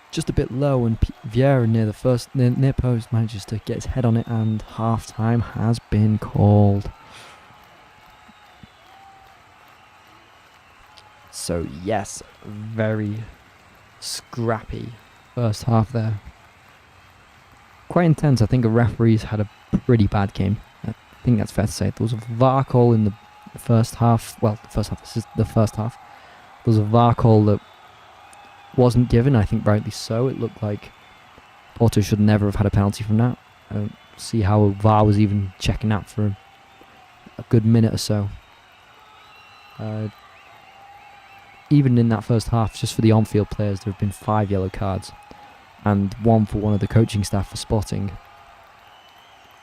Just a bit low, and Vieira near post manages to get his head on it, and half time has been called. So yes, very scrappy first half there. Quite intense. I think the referees had a pretty bad game. I think that's fair to say. There was a VAR call in the first half. Well, the first half. This is the first half. There was a VAR call that wasn't given. I think rightly so. It looked like Porto should never have had a penalty from that. I don't see how VAR was even checking that for a good minute or so. Even in that first half, just for the on-field players, there have been 5 yellow cards, and 1 for one of the coaching staff for spotting.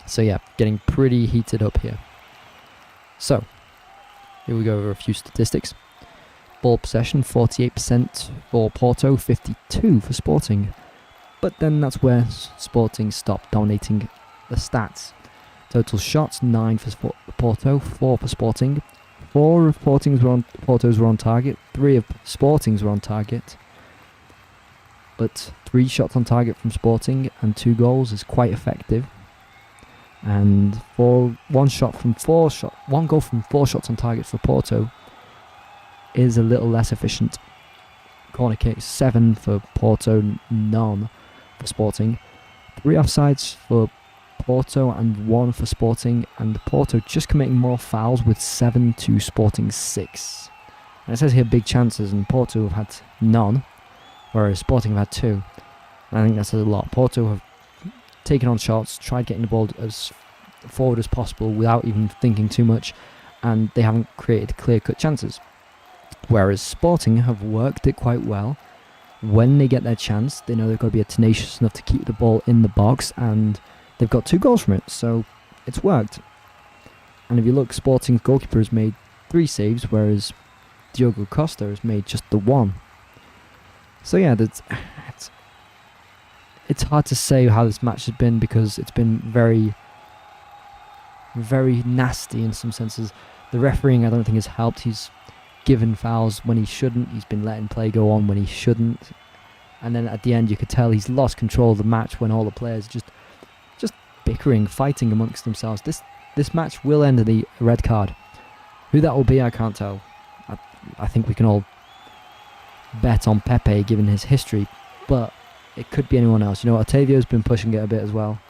So yeah, getting pretty heated up here. So, here we go over a few statistics. Ball possession, 48% for Porto, 52% for Sporting. But then that's where Sporting stopped dominating the stats. Total shots, 9 for Porto, 4 for Sporting. 4 of Porto's were on target, 3 of Sporting's were on target. But 3 shots on target from Sporting and 2 goals is quite effective. And one goal from 4 shots on target for Porto is a little less efficient. Corner kicks, 7 for Porto, none for Sporting. 3 offsides for Porto and 1 for Sporting, and Porto just committing more fouls with 7 to Sporting's 6. And it says here big chances, and Porto have had none, whereas Sporting have had 2. And I think that's a lot. Porto have taken on shots, tried getting the ball as forward as possible without even thinking too much, and they haven't created clear-cut chances. Whereas Sporting have worked it quite well. When they get their chance, they know they've got to be tenacious enough to keep the ball in the box, and they've got 2 goals from it, so it's worked. And if you look, Sporting's goalkeeper has made 3 saves, whereas Diogo Costa has made just the 1. So yeah, it's hard to say how this match has been, because it's been very, very nasty in some senses. The refereeing, I don't think, has helped. He's given fouls when he shouldn't. He's been letting play go on when he shouldn't. And then at the end, you could tell he's lost control of the match when all the players just bickering, fighting amongst themselves. This match will end in a red card. Who that will be, I can't tell. I think we can all bet on Pepe, given his history, but it could be anyone else. You know, Otavio's been pushing it a bit as well.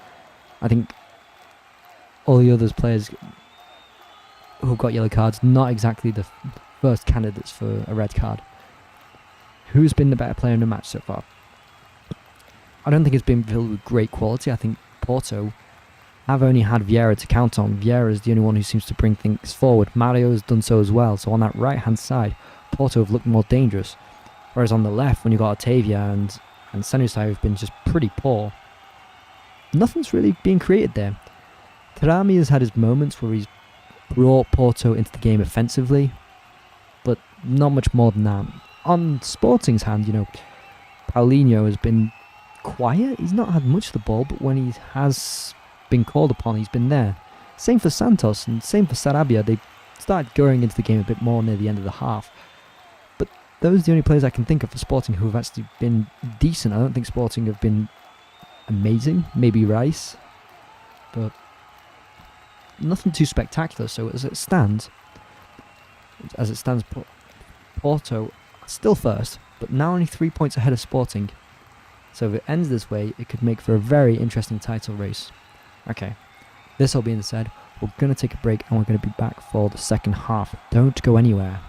I think all the other players who got yellow cards, not exactly the first candidates for a red card. Who's been the better player in the match so far? I don't think it's been filled with great quality. I think Porto have only had Vieira to count on. Vieira is the only one who seems to bring things forward. Mario has done so as well. So on that right-hand side, Porto have looked more dangerous. Whereas on the left, when you got Otavia and Senusai, have been just pretty poor. Nothing's really being created there. Tarami has had his moments where he's brought Porto into the game offensively, but not much more than that. On Sporting's hand, you know, Paulinho has been quiet. He's not had much of the ball, but when he has been called upon, he's been there. Same for Santos and same for Sarabia. They started going into the game a bit more near the end of the half. But those are the only players I can think of for Sporting who have actually been decent. I don't think Sporting have been amazing. Maybe Rice, but nothing too spectacular. So as it stands, Porto still first, but now only 3 points ahead of Sporting. So if it ends this way, it could make for a very interesting title race. Okay, this all being said, we're going to take a break and we're going to be back for the second half. Don't go anywhere.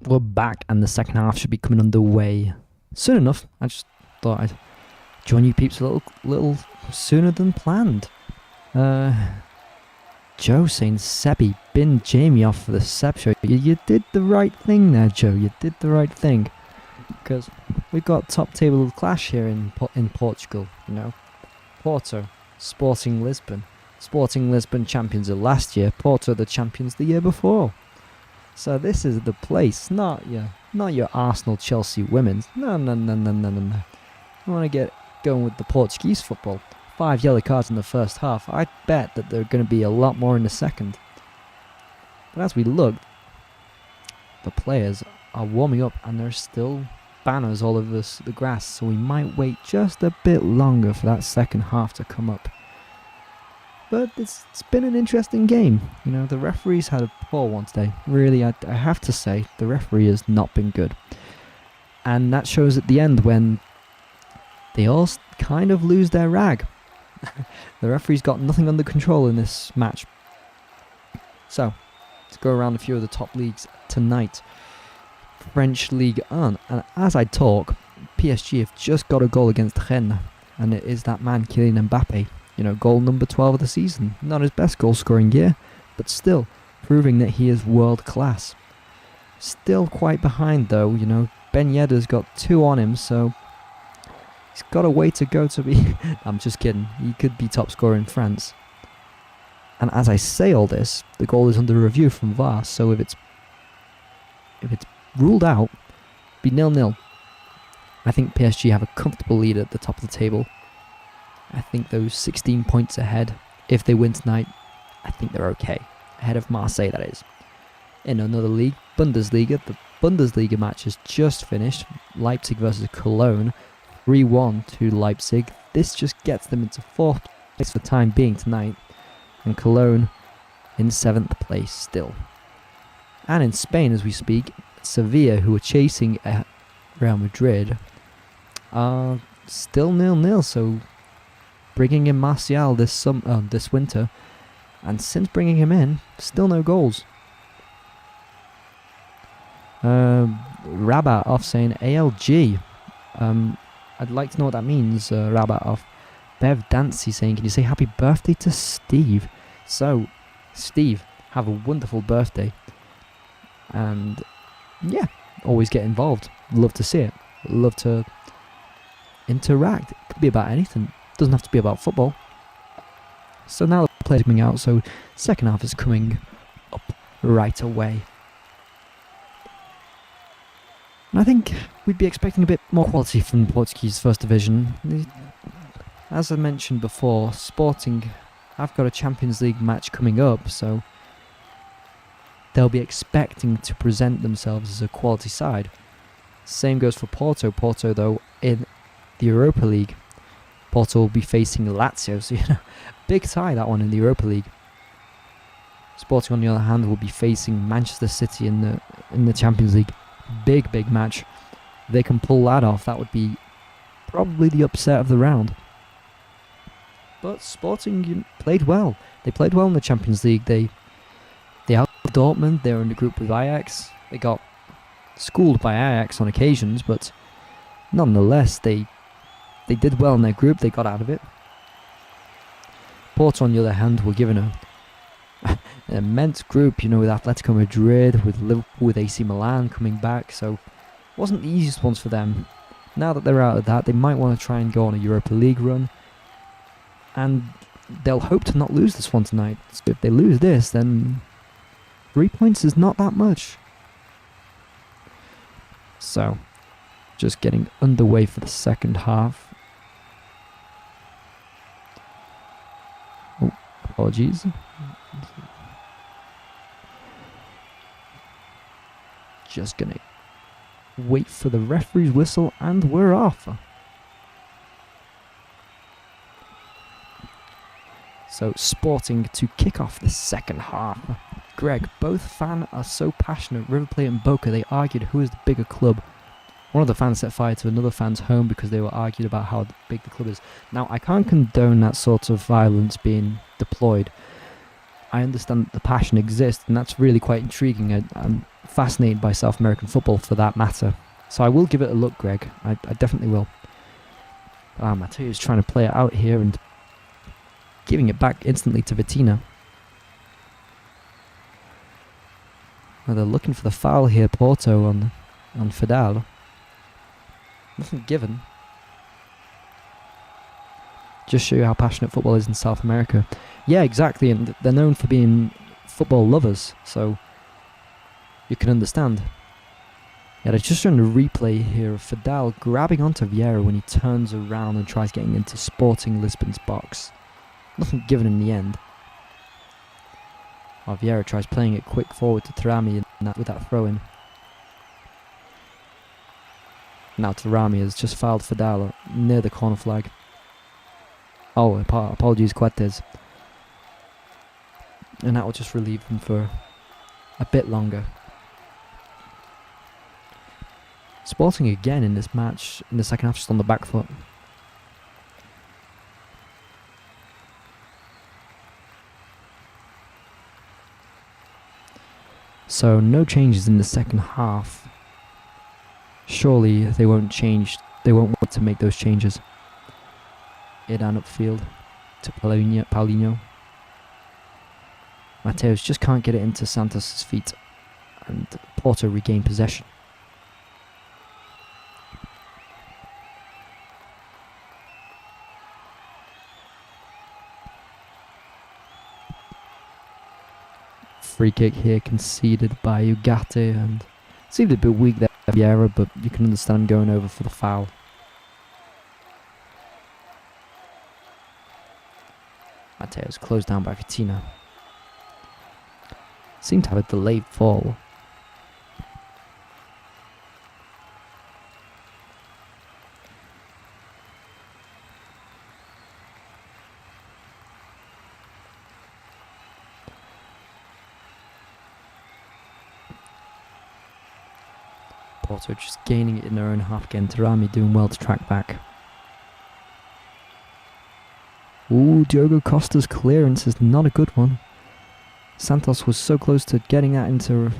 we're back and the second half should be coming underway soon enough. I just thought I'd join you peeps a little sooner than planned. Joe saying Sebby bin Jamie off for the Seb show. You did the right thing there, Joe. You did the right thing. Because we've got top table clash here in Portugal, you know. Porto, Sporting Lisbon. Sporting Lisbon champions of last year. Porto the champions the year before. So this is the place, not your Arsenal, Chelsea women's. No. I want to get going with the Portuguese football. 5 yellow cards in the first half. I bet that there are going to be a lot more in the second. But as we look, the players are warming up and there's still banners all over the grass. So we might wait just a bit longer for that second half to come up. But it's been an interesting game. You know, the referee's had a poor one today. Really, I have to say, the referee has not been good. And that shows at the end when they all kind of lose their rag. The referee's got nothing under control in this match. So, let's go around a few of the top leagues tonight. French Ligue 1. And as I talk, PSG have just got a goal against Rennes. And it is that man, Kylian Mbappe. You know, goal number 12 of the season. Not his best goal scoring year, but still proving that he is world class. Still quite behind though, you know. Ben Yedder's got 2 on him, so he's got a way to go to be... I'm just kidding. He could be top scorer in France. And as I say all this, the goal is under review from VAR, so if it's ruled out, be 0-0. I think PSG have a comfortable lead at the top of the table. I think those 16 points ahead, if they win tonight, I think they're okay. Ahead of Marseille, that is. In another league, Bundesliga, the Bundesliga match has just finished. Leipzig versus Cologne, 3-1 to Leipzig. This just gets them into 4th place for the time being tonight. And Cologne in 7th place still. And in Spain as we speak, Sevilla, who are chasing Real Madrid, are still 0-0, so... bringing in Martial this winter, and since bringing him in, still no goals. Rabat off saying ALG. I'd like to know what that means, Rabat off. Bev Dancy saying, can you say happy birthday to Steve? So, Steve, have a wonderful birthday. And, yeah, always get involved. Love to see it. Love to interact. It could be about anything. Doesn't have to be about football. So now the players coming out, so second half is coming up right away. And I think we'd be expecting a bit more quality from the Portuguese First Division. As I mentioned before, Sporting have got a Champions League match coming up, so they'll be expecting to present themselves as a quality side. Same goes for Porto. Porto, though, in the Europa League. Porto will be facing Lazio, so you know, big tie that one in the Europa League. Sporting, on the other hand, will be facing Manchester City in the Champions League. Big match. If they can pull that off, that would be probably the upset of the round. But Sporting played well. They played well in the Champions League. They out Dortmund. They were in the group with Ajax. They got schooled by Ajax on occasions, but nonetheless, they did well in their group. They got out of it. Porto, on the other hand, were given an immense group, you know, with Atletico Madrid, with Liverpool, with AC Milan coming back. So it wasn't the easiest ones for them. Now that they're out of that, they might want to try and go on a Europa League run. And they'll hope to not lose this one tonight. So if they lose this, then 3 points is not that much. So, just getting underway for the second half. Oh, apologies. Just gonna wait for the referee's whistle and we're off. So Sporting to kick off the second half. Greg, both fans are so passionate. River Plate and Boca, they argued who is the bigger club. One of the fans set fire to another fan's home because they were arguing about how big the club is. Now, I can't condone that sort of violence being deployed. I understand that the passion exists, and that's really quite intriguing. I'm fascinated by South American football for that matter. So I will give it a look, Greg. I definitely will. Mateo's trying to play it out here and giving it back instantly to Vitina. Well, they're looking for the foul here, Porto, on Fidal. Nothing given. Just show you how passionate football is in South America. Yeah, exactly, and they're known for being football lovers, so you can understand. Yeah, they're just showing a replay here of Fidal grabbing onto Vieira when he turns around and tries getting into Sporting Lisbon's box. Nothing given in the end. Oh, Vieira tries playing it quick forward to Tarami with that throw-in. Now Tarami has just fouled Fidal near the corner flag. Oh, apologies, Coates. And that will just relieve them for a bit longer. Sporting again in this match, in the second half, just on the back foot. So no changes in the second half. Surely they won't change. They won't want to make those changes. Edan upfield to Paulinho. Mateos just can't get it into Santos' feet, and Porto regain possession. Free kick here conceded by Ugarte, and seemed a bit weak there, Vieira, but you can understand going over for the foul. Mateos closed down by Vitina. Seemed to have a delayed fall. Porto just gaining it in their own half again. Tarami doing well to track back. Ooh, Diogo Costa's clearance is not a good one. Santos was so close to getting that into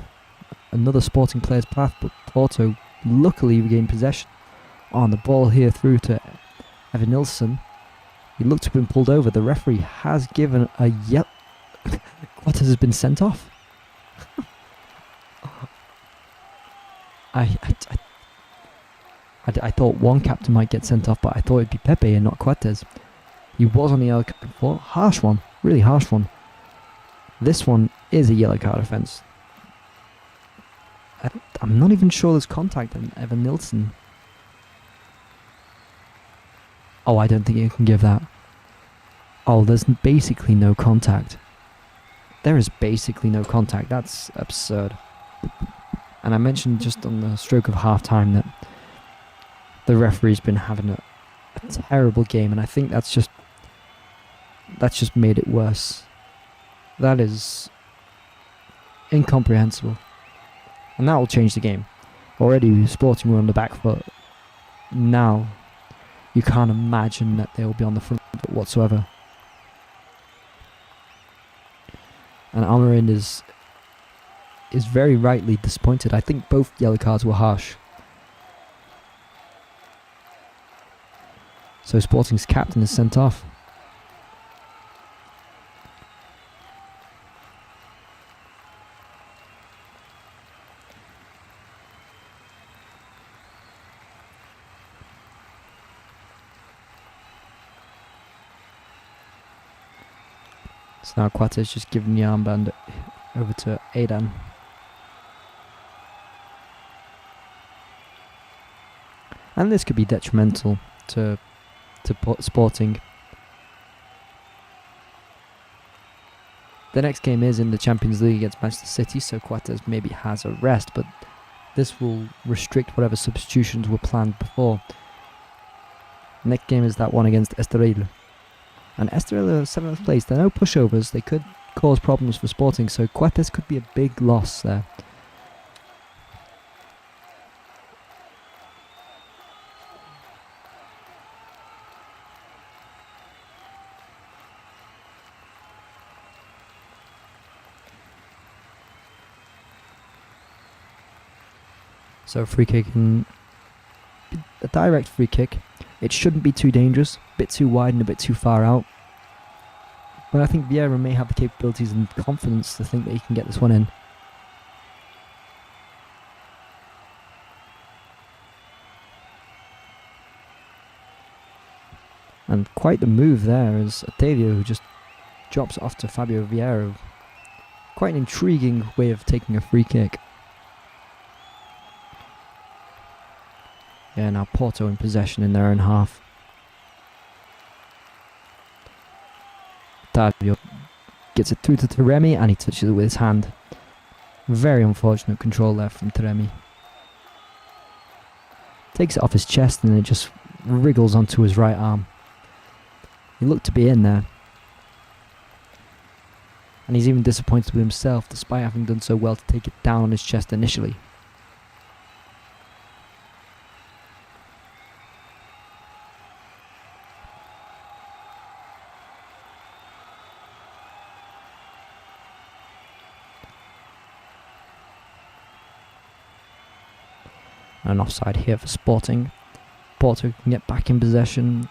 another Sporting player's path, but Porto luckily regained possession. On the ball here through to Evan Nilsson. He looked to have been pulled over. The referee has given a yellow. Quatters has been sent off. I thought one captain might get sent off, but I thought it'd be Pepe and not Quatters. He was on the yellow card before. Harsh one. Really harsh one. This one is a yellow card offence. I'm not even sure there's contact on Evan Nilsson. Oh, I don't think you can give that. Oh, there's basically no contact. There is basically no contact. That's absurd. And I mentioned just on the stroke of half-time that the referee's been having a terrible game, and I think that's just made it worse. That is incomprehensible. And that will change the game. Already Sporting were on the back foot. Now you can't imagine that they will be on the front foot whatsoever. And Amarin is very rightly disappointed. I think both yellow cards were harsh. So Sporting's captain is sent off. So now Quatters just giving the armband over to Aidan. And this could be detrimental to Sporting. The next game is in the Champions League against Manchester City, so Quatters maybe has a rest, but this will restrict whatever substitutions were planned before. Next game is that one against Estoril. And Estoril are 7th place. There are no pushovers. They could cause problems for Sporting, so Quatters could be a big loss there. So free kick, and a direct free kick. It shouldn't be too dangerous, a bit too wide and a bit too far out. But I think Vieira may have the capabilities and confidence to think that he can get this one in. And quite the move there is Otavio, who just drops it off to Fabio Vieira. Quite an intriguing way of taking a free kick. Yeah, now Porto in possession in their own half. Otavio gets it through to Taremi and he touches it with his hand. Very unfortunate control there from Taremi. Takes it off his chest and it just wriggles onto his right arm. He looked to be in there. And he's even disappointed with himself despite having done so well to take it down on his chest initially. An offside here for Sporting. Porto can get back in possession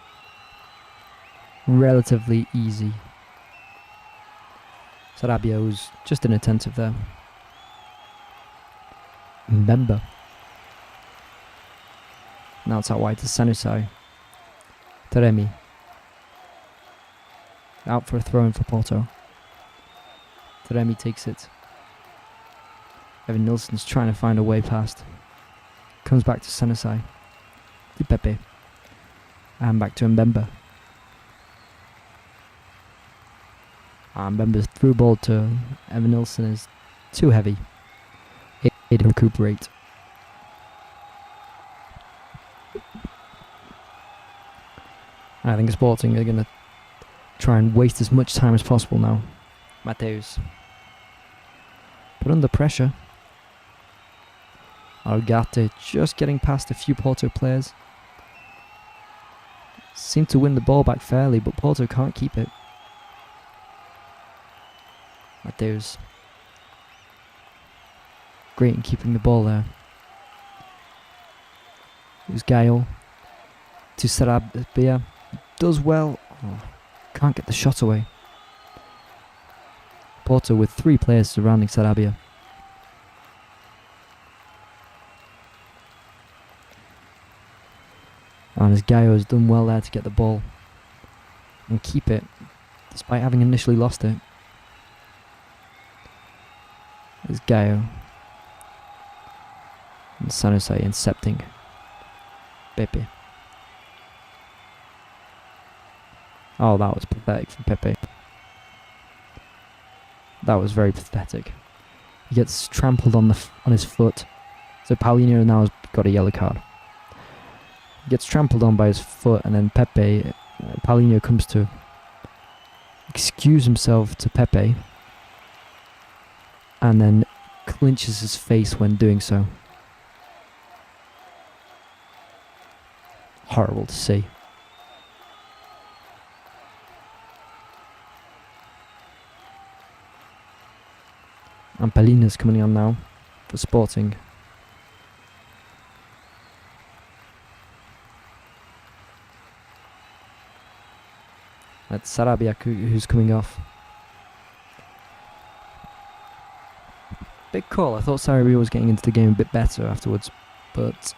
relatively easy. Sarabia was just inattentive there. Mbemba. Now it's out wide to Senusai. Taremi. Out for a throw-in for Porto. Taremi takes it. Evan Nilsson's trying to find a way past. Comes back to Senusai. To Pepe. And back to Mbemba. Mbemba's through ball to Evan Nilsson is too heavy. He'd recuperate. I think Sporting are going to try and waste as much time as possible now. Mateus. Put under pressure. Algate just getting past a few Porto players. Seemed to win the ball back fairly, but Porto can't keep it. Mateus. Great in keeping the ball there. It was Gael. To Sarabia. Does well. Oh, can't get the shot away. Porto with 3 players surrounding Sarabia. And as Gaio has done well there to get the ball and keep it, despite having initially lost it. There's Gaio. And Sanusai intercepting. Pepe. Oh, that was pathetic from Pepe. That was very pathetic. He gets trampled on his foot. So Paulinho now has got a yellow card. He gets trampled on by his foot, and then Paulinho comes to excuse himself to Pepe, and then clinches his face when doing so. Horrible to see. And Palina's coming on now for Sporting. That's Sarabia who's coming off. Big call. I thought Sarabia was getting into the game a bit better afterwards, but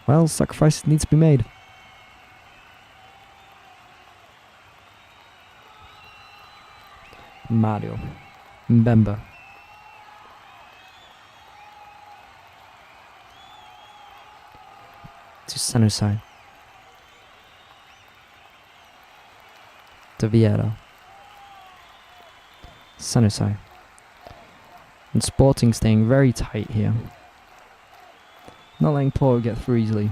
well, sacrifices need to be made. Mario. Mbemba. To Sanusai. To Vieira. Sanusai. And Sporting staying very tight here. Not letting Porto get through easily.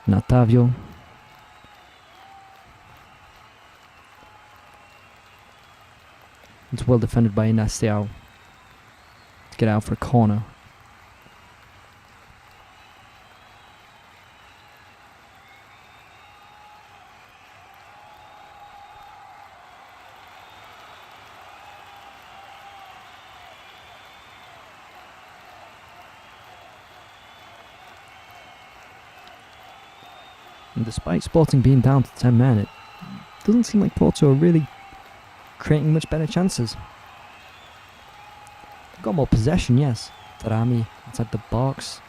Natavio. It's well defended by Inaciao to get out for a corner. And despite Sporting being down to 10 men, it doesn't seem like Porto are really creating much better chances. They've got more possession, yes. Tarami outside the box.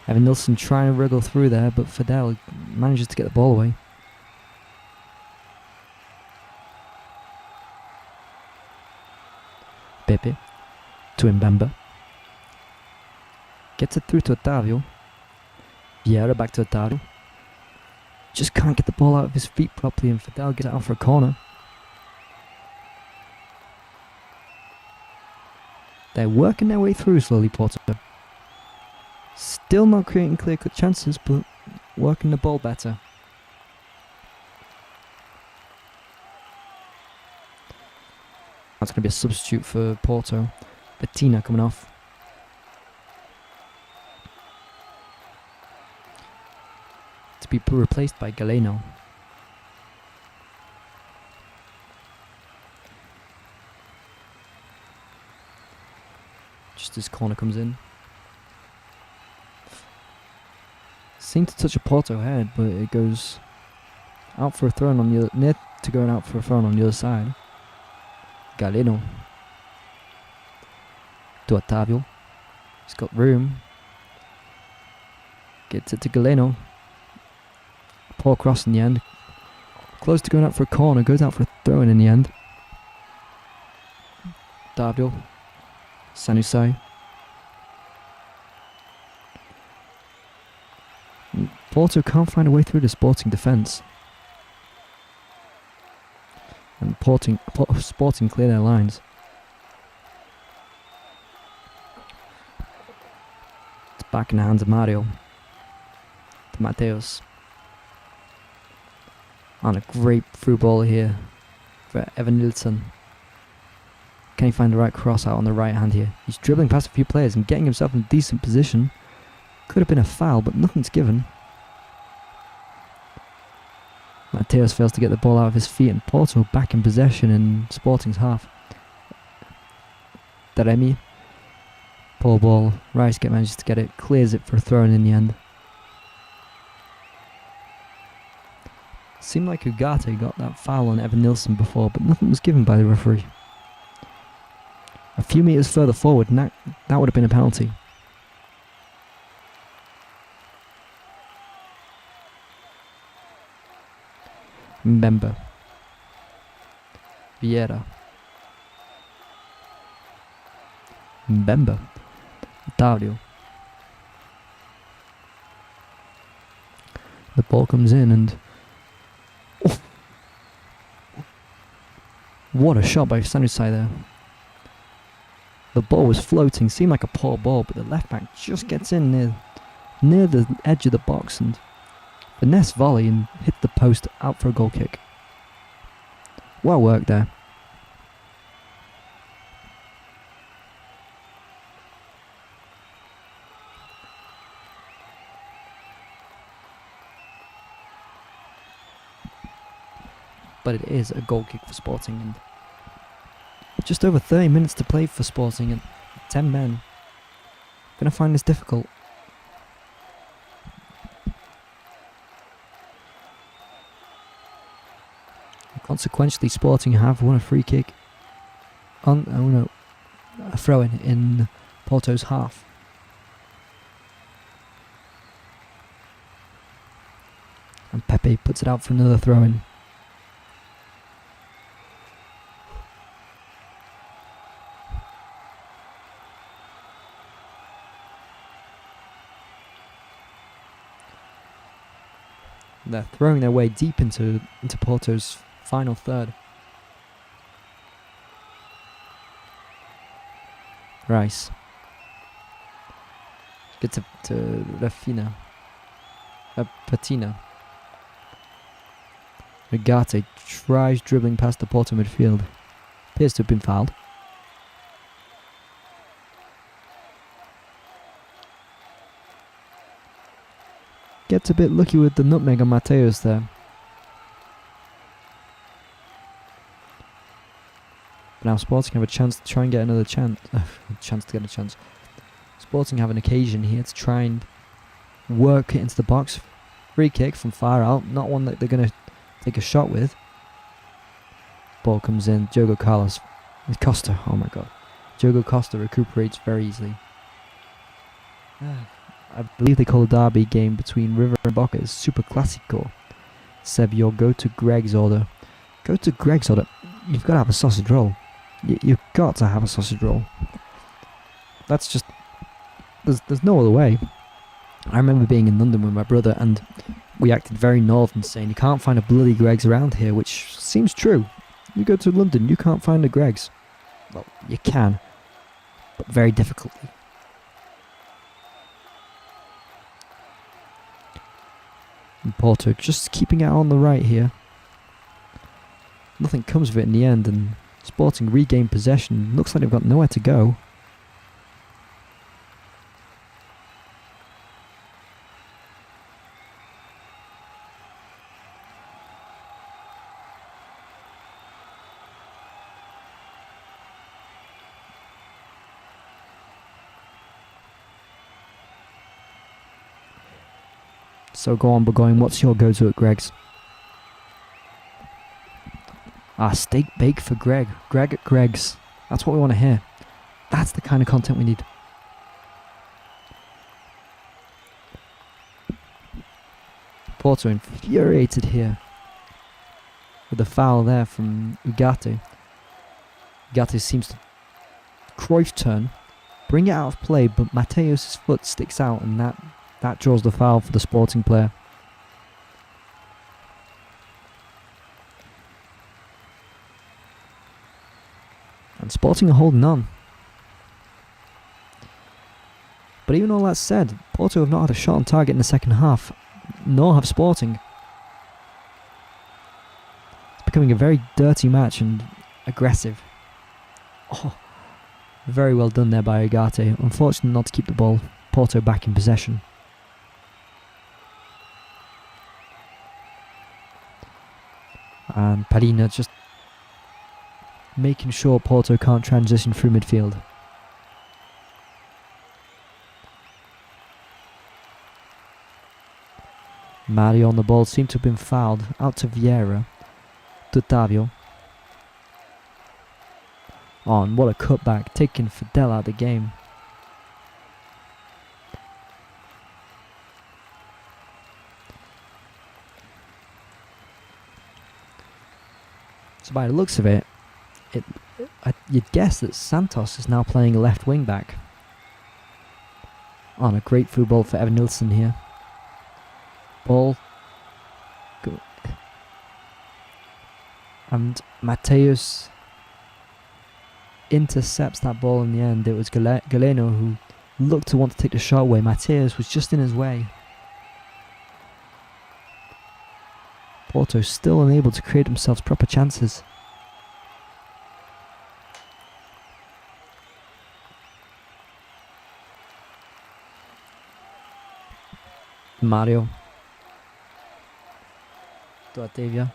Evan Nilsson trying to wriggle through there, but Fidel manages to get the ball away. Pepe to Mbemba. Gets it through to Otavio. Vieira back to Otavio. Just can't get the ball out of his feet properly, and Fidel gets it out for a corner. They're working their way through slowly, Porto. Still not creating clear-cut chances, but working the ball better. That's going to be a substitute for Porto. Bettina coming off. To be replaced by Galeno. Just as corner comes in. Seemed to touch a Porto head, but it goes out for a throw on the other, near to going out for a throw on the other side. Galeno to Otavio. He's got room. Gets it to Galeno. Poor cross in the end. Close to going out for a corner. Goes out for a throw in the end. Otavio. Sanusai. Porto can't find a way through the Sporting defence. And Sporting clear their lines. It's back in the hands of Mario. To Mateos. And a great through ball here for Evan Nilsson. Can he find the right cross out on the right hand here? He's dribbling past a few players and getting himself in a decent position. Could have been a foul, but nothing's given. Mateos fails to get the ball out of his feet, and Porto back in possession in Sporting's half. Daremi. Poor ball. Rice manages to get it, clears it for a throw in the end. Seemed like Ugarte got that foul on Evan Nilsson before, but nothing was given by the referee. A few metres further forward, and that would have been a penalty. Mbemba. Vieira. Mbemba. Dario. The ball comes in and... Oh. What a shot by Sanusai there. The ball was floating, seemed like a poor ball, but the left back just gets in near the edge of the box and finesse volley and hit the post out for a goal kick. Well worked there. But it is a goal kick for Sporting, and just over 30 minutes to play for Sporting and 10 men. Gonna find this difficult. Consequently, Sporting have won a free kick on a throw-in in Porto's half. And Pepe puts it out for another throw-in. They're throwing their way deep into Porto's final third. Rice gets it to Rafina. Patina. Ugarte tries dribbling past the Porto midfield. Appears to have been fouled. Gets a bit lucky with the nutmeg on Mateos there. But now Sporting have a chance to try and get another chance. Sporting have an occasion here to try and work it into the box. Free kick from far out, not one that they're going to take a shot with. Ball comes in, Diogo Carlos. Costa, oh my god. Diogo Costa recuperates very easily. I believe they call the derby game between River and Boca is Super Classico. Seb, you'll go to Greg's order. Go to Greg's order. You've got to have a sausage roll. You've got to have a sausage roll. That's just... There's no other way. I remember being in London with my brother and we acted very northern, saying you can't find a bloody Greg's around here, which seems true. You go to London, you can't find a Greg's. Well, you can, but very difficultly. And Porto just keeping it on the right here. Nothing comes of it in the end, and Sporting regain possession. Looks like they've got nowhere to go. So go on, Burgoyne, what's your go-to at Greg's? Steak bake for Greg. Greg at Greg's. That's what we want to hear. That's the kind of content we need. Porto infuriated here with the foul there from Ugarte. Ugarte seems to Cruyff turn, bring it out of play, but Mateus' foot sticks out and that draws the foul for the Sporting player. And Sporting are holding on. But even all that said, Porto have not had a shot on target in the second half, nor have Sporting. It's becoming a very dirty match and aggressive. Oh, very well done there by Ugarte. Unfortunate not to keep the ball. Porto back in possession. And Padina just making sure Porto can't transition through midfield. Mario on the ball, seemed to have been fouled. Out to Vieira. To Tavio. On, what a cutback, taking Fidel out of the game. So by the looks of it, you'd guess that Santos is now playing a left wing back. On, a great through ball for Evan Nilsson here. Ball. Go. And Mateus intercepts that ball in the end. It was Galeno who looked to want to take the shot away. Mateus was just in his way. Porto still unable to create themselves proper chances. Mario. To Atevio.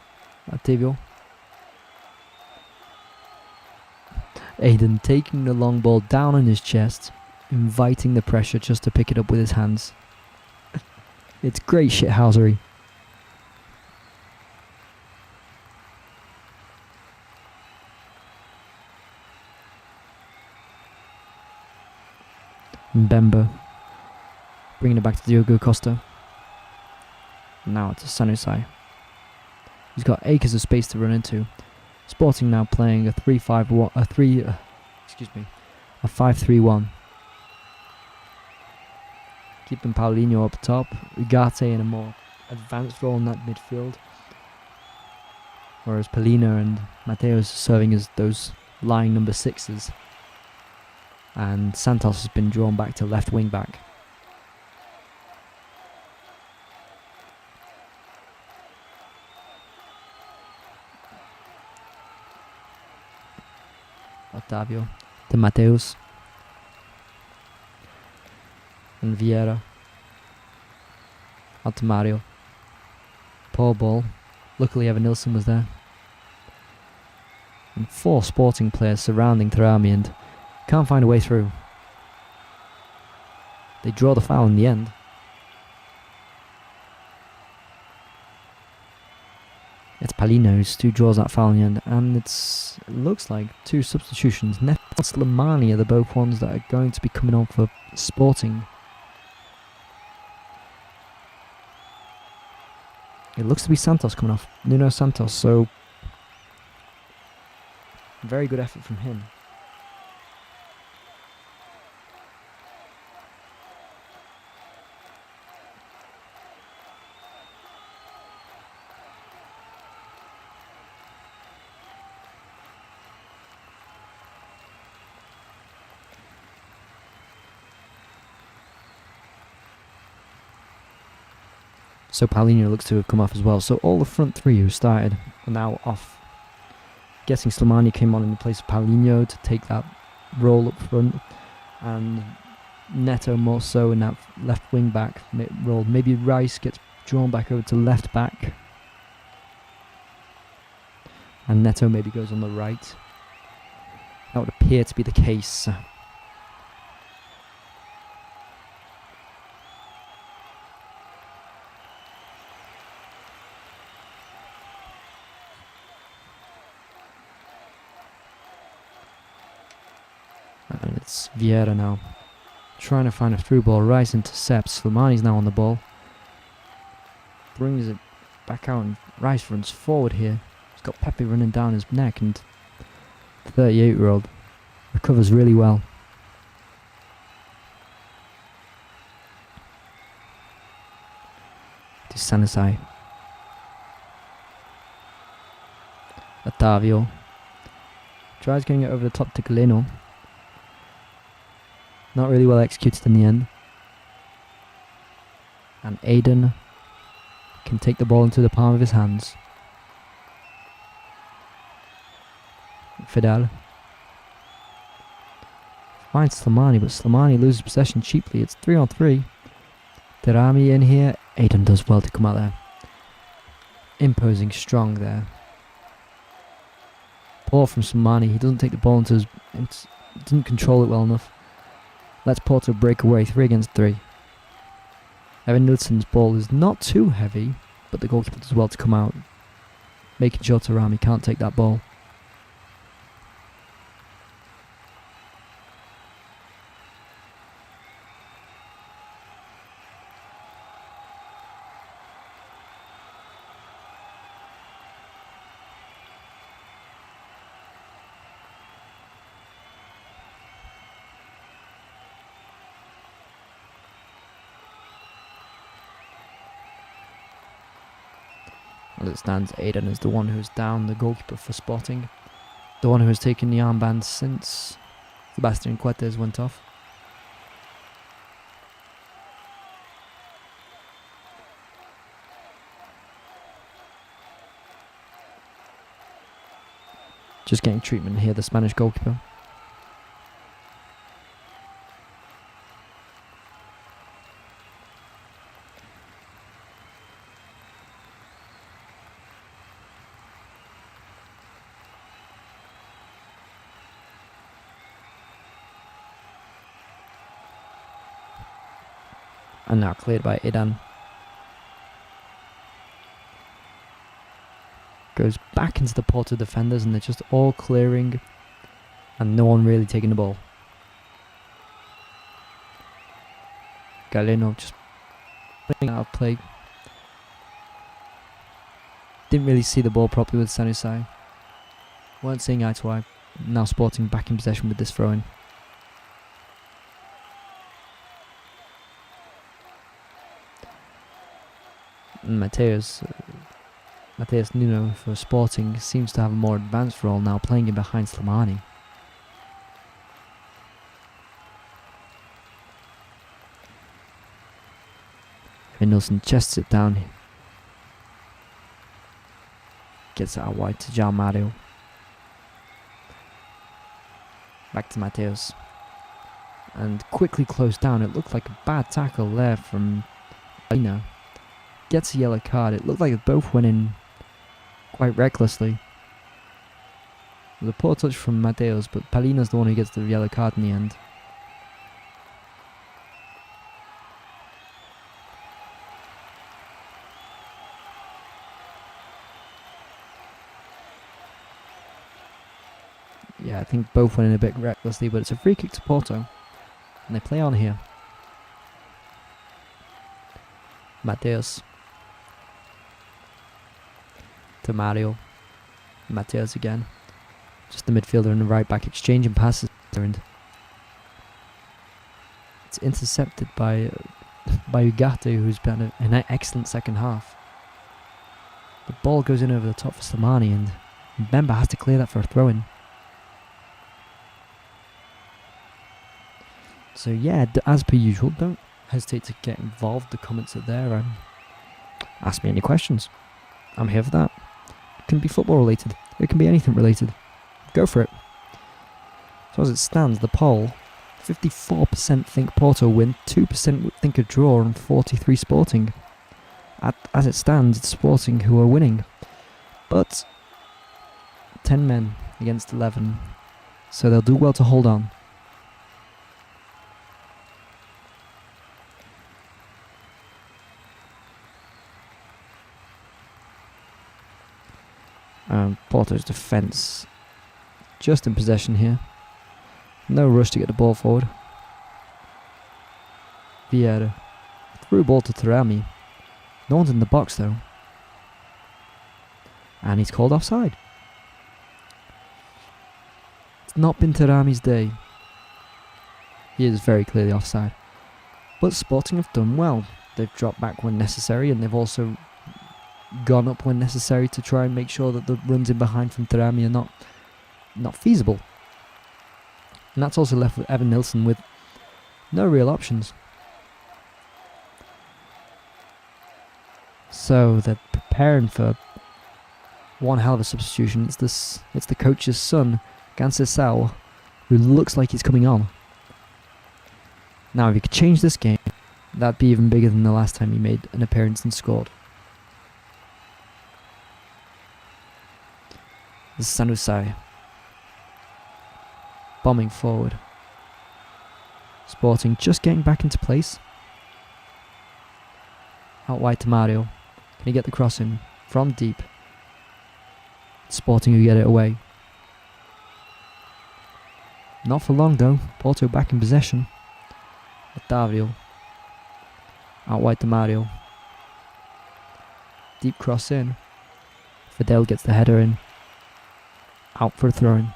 Aiden taking the long ball down on his chest, inviting the pressure just to pick it up with his hands. It's great shithousery. Mbemba bringing it back to Diogo Costa. Now it's Sanusai. He's got acres of space to run into. Sporting now playing a 3-5-1, a 5-3-1. Keeping Paulinho up top, Ugarte in a more advanced role in that midfield. Whereas Polina and Mateus serving as those lying number 6s. And Santos has been drawn back to left wing back. Otavio to Mateus and Vieira. Out to Mario. Poor ball. Luckily Evan Nilsson was there. And 4 Sporting players surrounding Tarami and can't find a way through. They draw the foul in the end. It's Palinos who draws that foul in the end, and it looks like 2 substitutions. Neto and Slimani are the both ones that are going to be coming on for Sporting. It looks to be Santos coming off. Nuno Santos, so very good effort from him. So Paulinho looks to have come off as well. So all the front 3 who started are now off. Guessing Slimani came on in the place of Paulinho to take that role up front. And Neto more so in that left wing back role. Maybe Rice gets drawn back over to left back. And Neto maybe goes on the right. That would appear to be the case. And it's Vieira now, trying to find a through ball. Rice intercepts. Slimani's now on the ball. Brings it back out and Rice runs forward here. He's got Pepe running down his neck and the 38-year-old recovers really well. To Sanisai. Otavio. Tries getting it over the top to Galeno. Not really well executed in the end. And Aiden can take the ball into the palm of his hands. Fidel finds Slimani, but Slimani loses possession cheaply. It's 3-on-3. Terami in here. Aiden does well to come out there. Imposing strong there. Poor from Slimani. He doesn't take the ball into his... doesn't control it well enough. Lets Porto break away 3 against 3. Evan Nilsson's ball is not too heavy, but the goalkeeper does well to come out, making sure Tarami can't take that ball. As it stands, Aiden is the one who's down, the goalkeeper for Sporting. The one who has taken the armband since Sebastian Cuetes went off. Just getting treatment here, the Spanish goalkeeper. And now cleared by Idan. Goes back into the Porto defenders and they're just all clearing and no one really taking the ball. Galeno just putting out of play. Didn't really see the ball properly with Sanusai. Weren't seeing eye to eye. Now Sporting back in possession with this throw-in. Mateus Nuno for Sporting seems to have a more advanced role now, playing in behind Slimani. Nilsson chests it down. Gets it out wide to João Mario. Back to Mateus. And quickly closed down. It looked like a bad tackle there from Alina. Gets a yellow card. It looked like they both went in quite recklessly. It was a poor touch from Mateus, but Palina's the one who gets the yellow card in the end. Yeah, I think both went in a bit recklessly, but it's a free kick to Porto. And they play on here. Mateus. To Mario. Mateus again. Just the midfielder and the right back exchanging passes. And it's intercepted by Ugarte, who's been an excellent second half. The ball goes in over the top for Slimani, and Mbemba has to clear that for a throw-in. So yeah, as per usual, don't hesitate to get involved. The comments are there, and ask me any questions. I'm here for that. It can be football related. It can be anything related. Go for it. So as it stands, the poll, 54% think Porto win, 2% think a draw, and 43% Sporting. As it stands, it's Sporting who are winning. But 10 men against 11, so they'll do well to hold on. Porto's defence just in possession here. No rush to get the ball forward. Vieira threw ball to Tarami. No one's in the box though. And he's called offside. It's not been Tarami's day. He is very clearly offside. But Sporting have done well. They've dropped back when necessary, and they've also gone up when necessary to try and make sure that the runs in behind from Tarami are not feasible. And that's also left with Evan Nilsson with no real options. So they're preparing for one hell of a substitution. It's the coach's son, Gansesau, who looks like he's coming on. Now if he could change this game, that'd be even bigger than the last time he made an appearance and scored. This is Sanusai. Bombing forward. Sporting just getting back into place. Out wide to Mario. Can he get the cross in from deep? Sporting who get it away. Not for long though. Porto back in possession. Otavio. Out wide to Mario. Deep cross in. Fidel gets the header in. Out for a throw-in.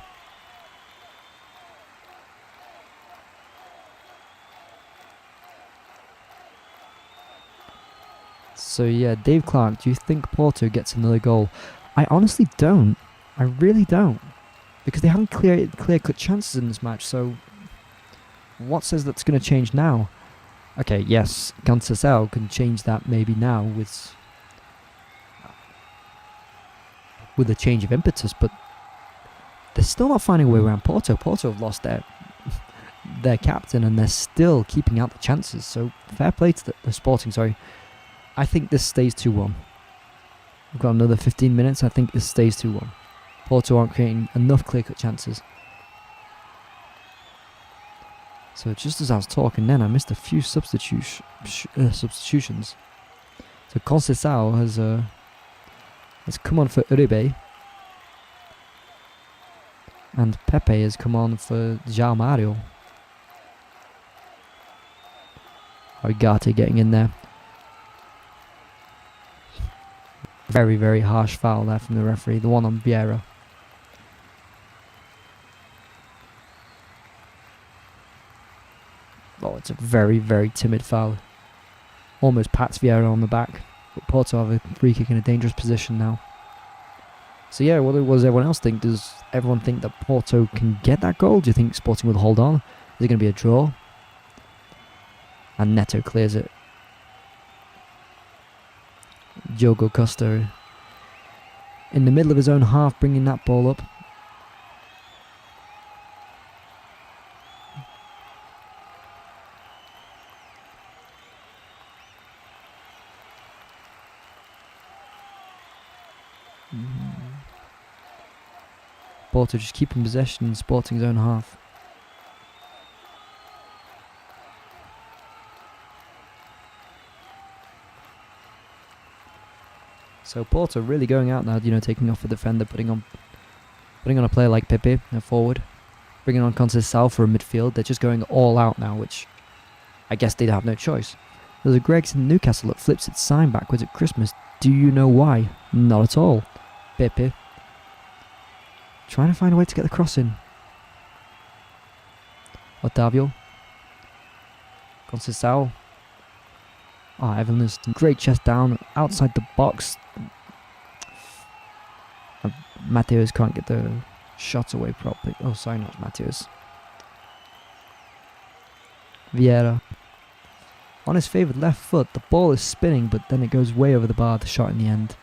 So yeah, Dave Clark, do you think Porto gets another goal? I honestly don't. I really don't. Because they haven't clear-cut chances in this match, so what says that's going to change now? Okay, yes, Gansesau can change that maybe now with a change of impetus, but they're still not finding a way around Porto. Porto have lost their captain, and they're still keeping out the chances. So fair play to the Sporting. Sorry, I think this stays 2-1. We've got another 15 minutes. I think this stays 2-1. Porto aren't creating enough clear-cut chances. So just as I was talking, then I missed a few substitutions. So Conceição has come on for Uribe. And Pepe has come on for João Mario. Ugarte getting in there. Very, very harsh foul there from the referee. The one on Vieira. Oh, it's a very, very timid foul. Almost pats Vieira on the back. But Porto have a free kick in a dangerous position now. So yeah, what does everyone else think? Does everyone think that Porto can get that goal? Do you think Sporting will hold on? Is it going to be a draw? And Neto clears it. Diogo Costa in the middle of his own half, bringing that ball up. Porto just keeping possession in Sporting's own half. So Porto really going out now, taking off a defender, putting on Putting on a player like Pepe, a forward. Bringing on Conceição for a midfield. They're just going all out now, which I guess they'd have no choice. There's a Gregson Newcastle that flips its sign backwards at Christmas. Do you know why? Not at all. Pepe. Trying to find a way to get the cross in. Otavio. Conceição. Evan Liston. Great chest down outside the box. Mateus can't get the shot away properly. Oh, sorry, not Mateus. Vieira. On his favoured left foot, the ball is spinning, but then it goes way over the bar, the shot in the end.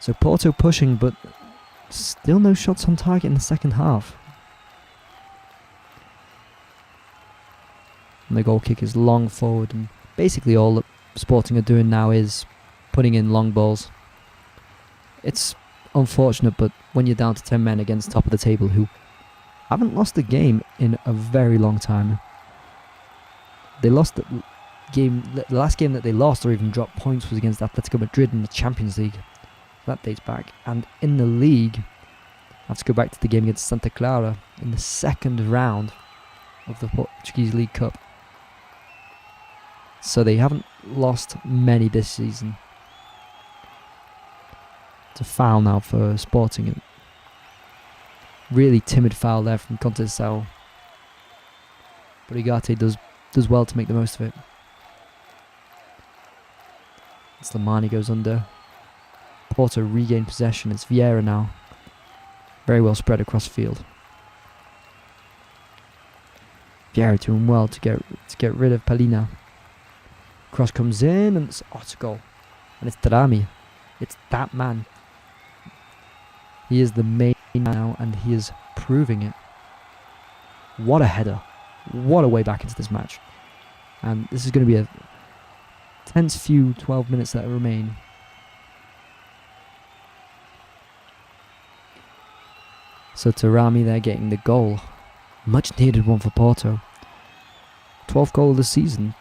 So Porto pushing, but still no shots on target in the second half. And the goal kick is long forward, and basically all that Sporting are doing now is putting in long balls. It's unfortunate, but when you're down to 10 men against top of the table who haven't lost a game in a very long time. They lost the last game that they lost or even dropped points was against Atletico Madrid in the Champions League. That dates back. And in the league, I have to go back to the game against Santa Clara in the second round of the Portuguese League Cup. So they haven't lost many this season. It's a foul now for Sporting. Really timid foul there from Conceição. But Igate does well to make the most of it. Slimani goes under. Porto regain possession. It's Vieira now. Very well spread across the field. Vieira doing well to get rid of Palina. Cross comes in and it's a goal. And it's Tarami. It's that man. He is the main man now and he is proving it. What a header. What a way back into this match. And this is going to be a tense few 12 minutes that remain. So Tarami there getting the goal. Much needed one for Porto. 12th goal of the season.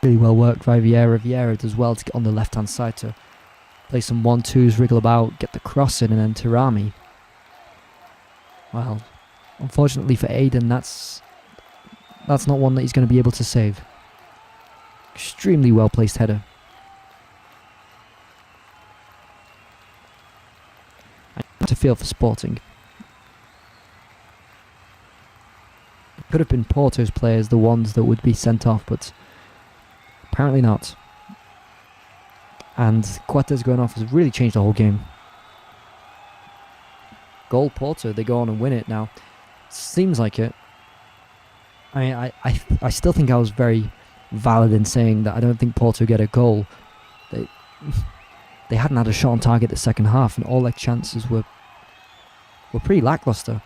Really well worked by Vieira. Vieira does well to get on the left hand side to play some 1-2s, wriggle about, get the cross in, and then Tarami. Well, unfortunately for Aiden, that's not one that he's going to be able to save. Extremely well placed header. I have to feel for Sporting. It could have been Porto's players, the ones that would be sent off, but apparently not. And Coates going off has really changed the whole game. Goal Porto, they go on and win it now. Seems like it. I mean, I still think I was very valid in saying that I don't think Porto get a goal. They hadn't had a shot on target the second half, and all their chances were pretty lackluster.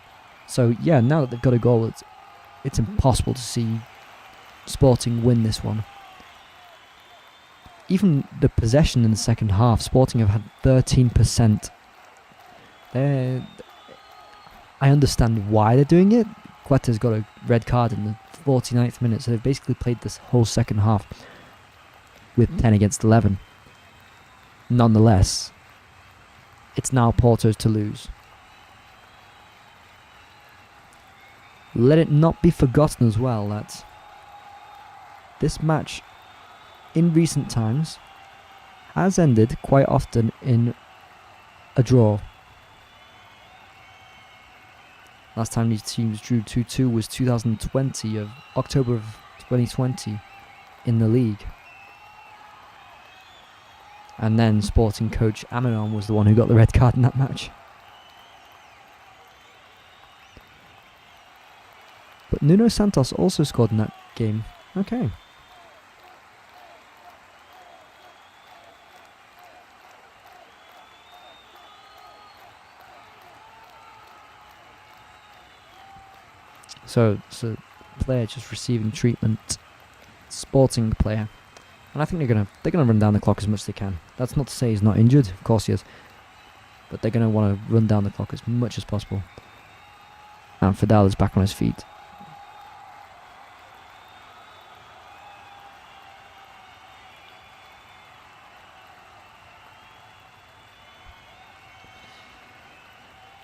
So yeah, now that they've got a goal, it's impossible to see Sporting win this one. Even the possession in the second half, Sporting have had 13%. I understand why they're doing it. Coates got a red card in the 49th minute, so they've basically played this whole second half with 10 against 11. Nonetheless, it's now Porto's to lose. Let it not be forgotten as well that this match in recent times has ended quite often in a draw. Last time these teams drew 2-2 was 2020, of October of 2020 in the league. And then Sporting coach Aminon was the one who got the red card in that match. But Nuno Santos also scored in that game. Okay. So player just receiving treatment, Sporting player, and I think they're gonna run down the clock as much as they can. That's not to say he's not injured, of course he is, but they're gonna want to run down the clock as much as possible. And Fidel is back on his feet.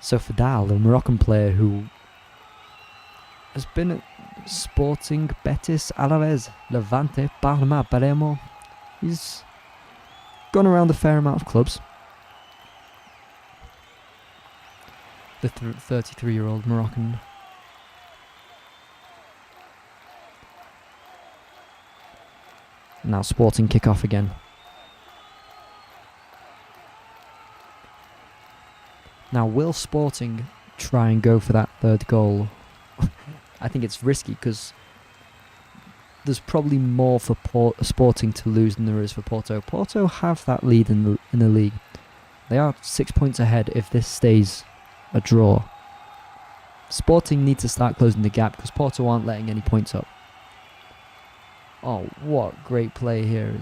So Fadal, the Moroccan player who has been at Sporting, Betis, Alaves, Levante, Parma, Palermo. He's gone around a fair amount of clubs. The 33-year-old Moroccan. Now Sporting kick off again. Now will Sporting try and go for that third goal? I think it's risky because there's probably more for Sporting to lose than there is for Porto. Porto have that lead in the league. They are 6 points ahead if this stays a draw. Sporting need to start closing the gap because Porto aren't letting any points up. Oh, what great play here.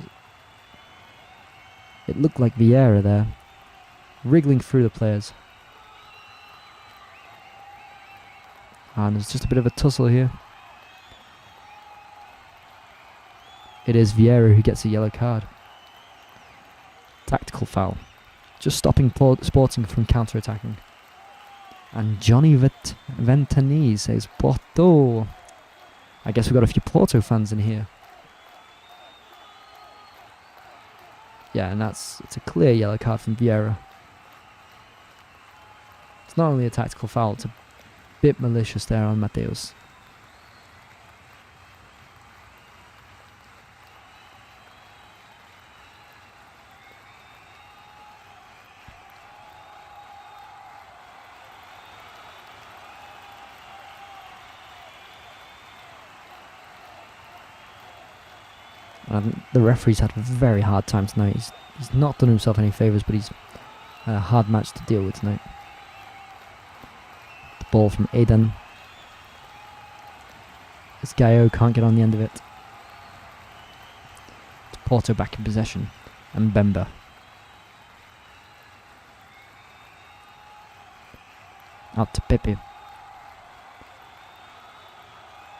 It looked like Vieira there, wriggling through the players. And there's just a bit of a tussle here. It is Vieira who gets a yellow card. Tactical foul. Just stopping Sporting from counter-attacking. And Johnny Ventani says Porto. I guess we've got a few Porto fans in here. Yeah, and it's a clear yellow card from Vieira. It's not only a tactical foul, it's a bit malicious there on Mateus. The referee's had a very hard time tonight. He's not done himself any favours, but he's had a hard match to deal with tonight. The ball from Aidan. As Gaio can't get on the end of it. It's Porto back in possession. And Bemba. Out to Pepe.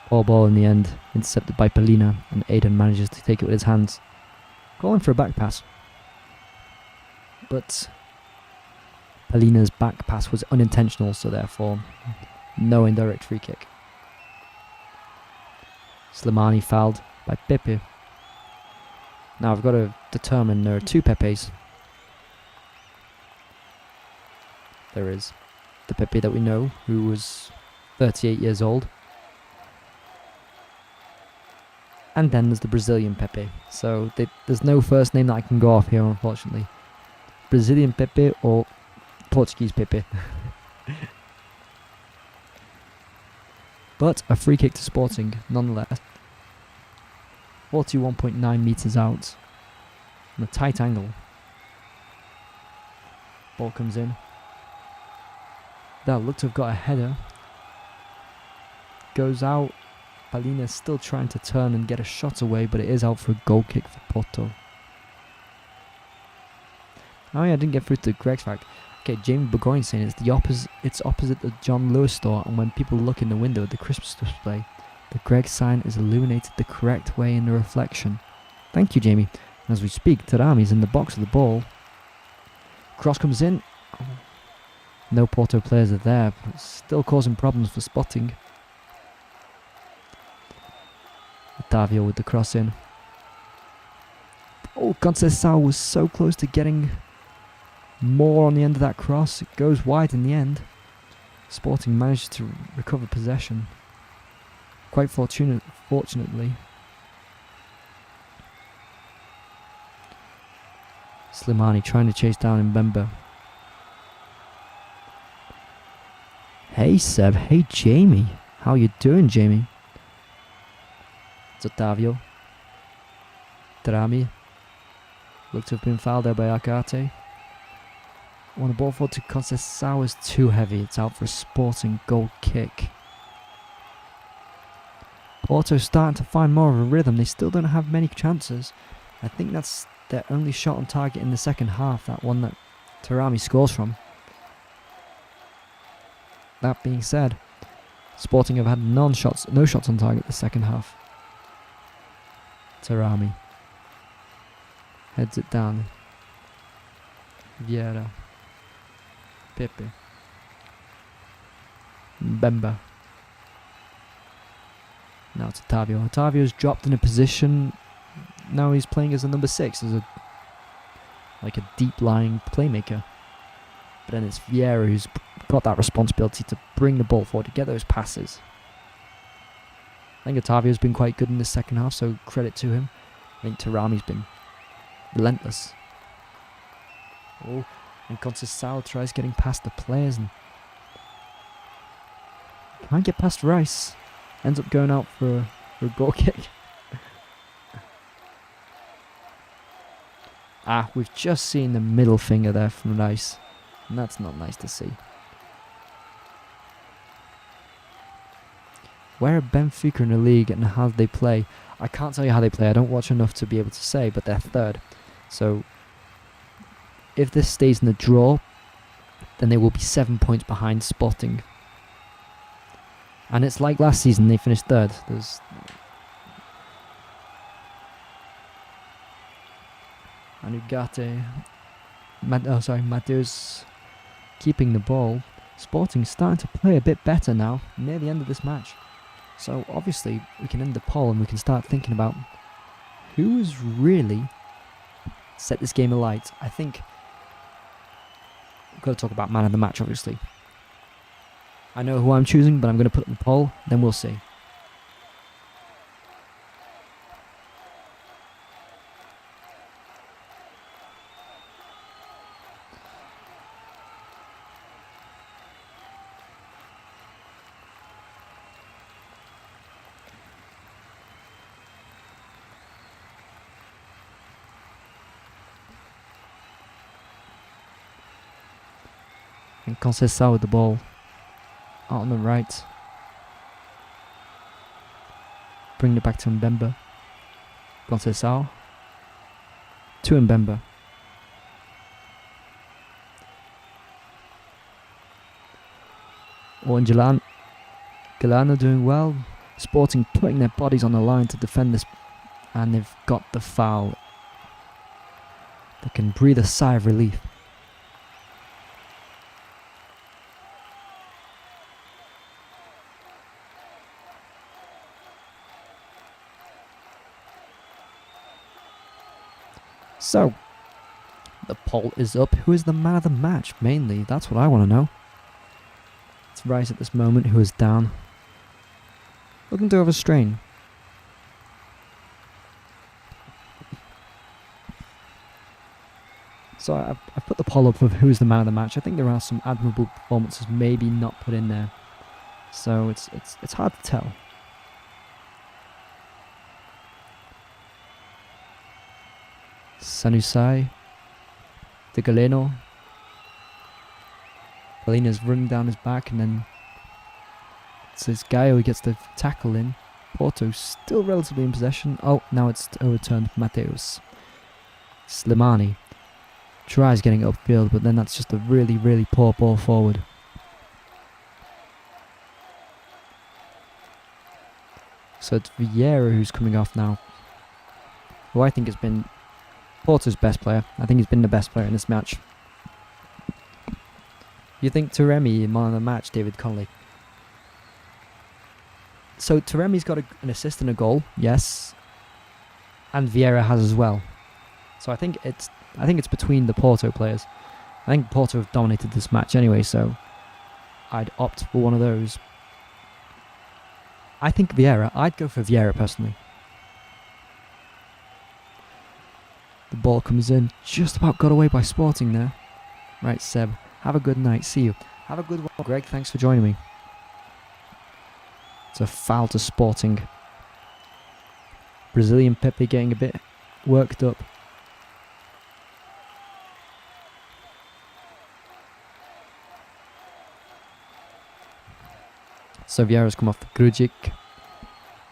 Poor ball in the end, intercepted by Polina, and Aidan manages to take it with his hands. Going for a back pass. But Polina's back pass was unintentional, so therefore no indirect free kick. Slimani fouled by Pepe. Now I've got to determine there are two Pepes. There is the Pepe that we know, who was 38 years old. And then there's the Brazilian Pepe. So there's no first name that I can go off here, unfortunately. Brazilian Pepe or Portuguese Pepe. But a free kick to Sporting, nonetheless. 41.9 metres out. On a tight angle. Ball comes in. That looked to have got a header. Goes out. Palina's still trying to turn and get a shot away, but it is out for a goal kick for Porto. Oh yeah, I didn't get through to Greg's fact. Okay, Jamie Burgoyne saying it's opposite the John Lewis store, and when people look in the window at the Christmas display, the Greg sign is illuminated the correct way in the reflection. Thank you, Jamie. And as we speak, Tarami's in the box of the ball. Cross comes in. Oh. No Porto players are there, but it's still causing problems for Sporting. Davio with the cross in. Oh, Conceição was so close to getting more on the end of that cross. It goes wide in the end. Sporting managed to recover possession. Quite fortunately. Slimani trying to chase down Mbemba. Hey Seb, hey Jamie. How you doing, Jamie? It's Otavio. Tarami. Looked to have been fouled there by Akate. When the ball forward to Conceição is too heavy, it's out for a Sporting goal kick. Porto starting to find more of a rhythm. They still don't have many chances. I think that's their only shot on target in the second half, that one that Tarami scores from. That being said, Sporting have had no shots on target the second half. Tarami heads it down. Vieira. Pepe. Mbemba. Now it's Otavio. Otavio's dropped in a position. Now he's playing as a number 6, as a deep lying playmaker. But then it's Vieira who's got that responsibility to bring the ball forward, to get those passes. I think Otavio's been quite good in the second half, so credit to him. I think Tarami's been relentless. Oh, and Conceição tries getting past the players and can't get past Rice. Ends up going out for a goal kick. We've just seen the middle finger there from Rice, and that's not nice to see. Where are Benfica in the league and how do they play? I can't tell you how they play. I don't watch enough to be able to say, but they're third. So if this stays in the draw, then they will be 7 points behind Sporting. And it's like last season, they finished third. There's Anugate, Mateus keeping the ball. Sporting starting to play a bit better now, near the end of this match. So obviously we can end the poll and we can start thinking about who's really set this game alight. I think we've got to talk about man of the match, obviously. I know who I'm choosing, but I'm going to put it in the poll, then we'll see. And Conceição with the ball out on the right. Bring it back to Mbemba. Conceição to Mbemba. Oh, and Galano doing well. Sporting putting their bodies on the line to defend this, and they've got the foul. They can breathe a sigh of relief. So, the poll is up. Who is the man of the match, mainly? That's what I want to know. It's Rice at this moment, who is down. Looking to have a strain. So I've put the poll up of who's the man of the match. I think there are some admirable performances maybe not put in there. So it's hard to tell. Sanusai, De Galeno. Galeno's running down his back, and then it's this guy who gets the tackle in. Porto still relatively in possession. Oh, now it's overturned. Mateus. Slimani tries getting upfield, but then that's just a really, really poor ball forward. So it's Vieira who's coming off now, who I think has been Porto's best player. I think he's been the best player in this match. You think Taremi, man of the match, David Conley? So Taremi's got an assist and a goal, yes, and Vieira has as well. So I think it's between the Porto players. I think Porto have dominated this match anyway, so I'd opt for one of those. I think Vieira. I'd go for Vieira personally. The ball comes in, just about got away by Sporting there. Right, Seb, have a good night. See you. Have a good one, Greg. Thanks for joining me. It's a foul to Sporting. Brazilian Pepe getting a bit worked up. So Vieira's come off for Grujic,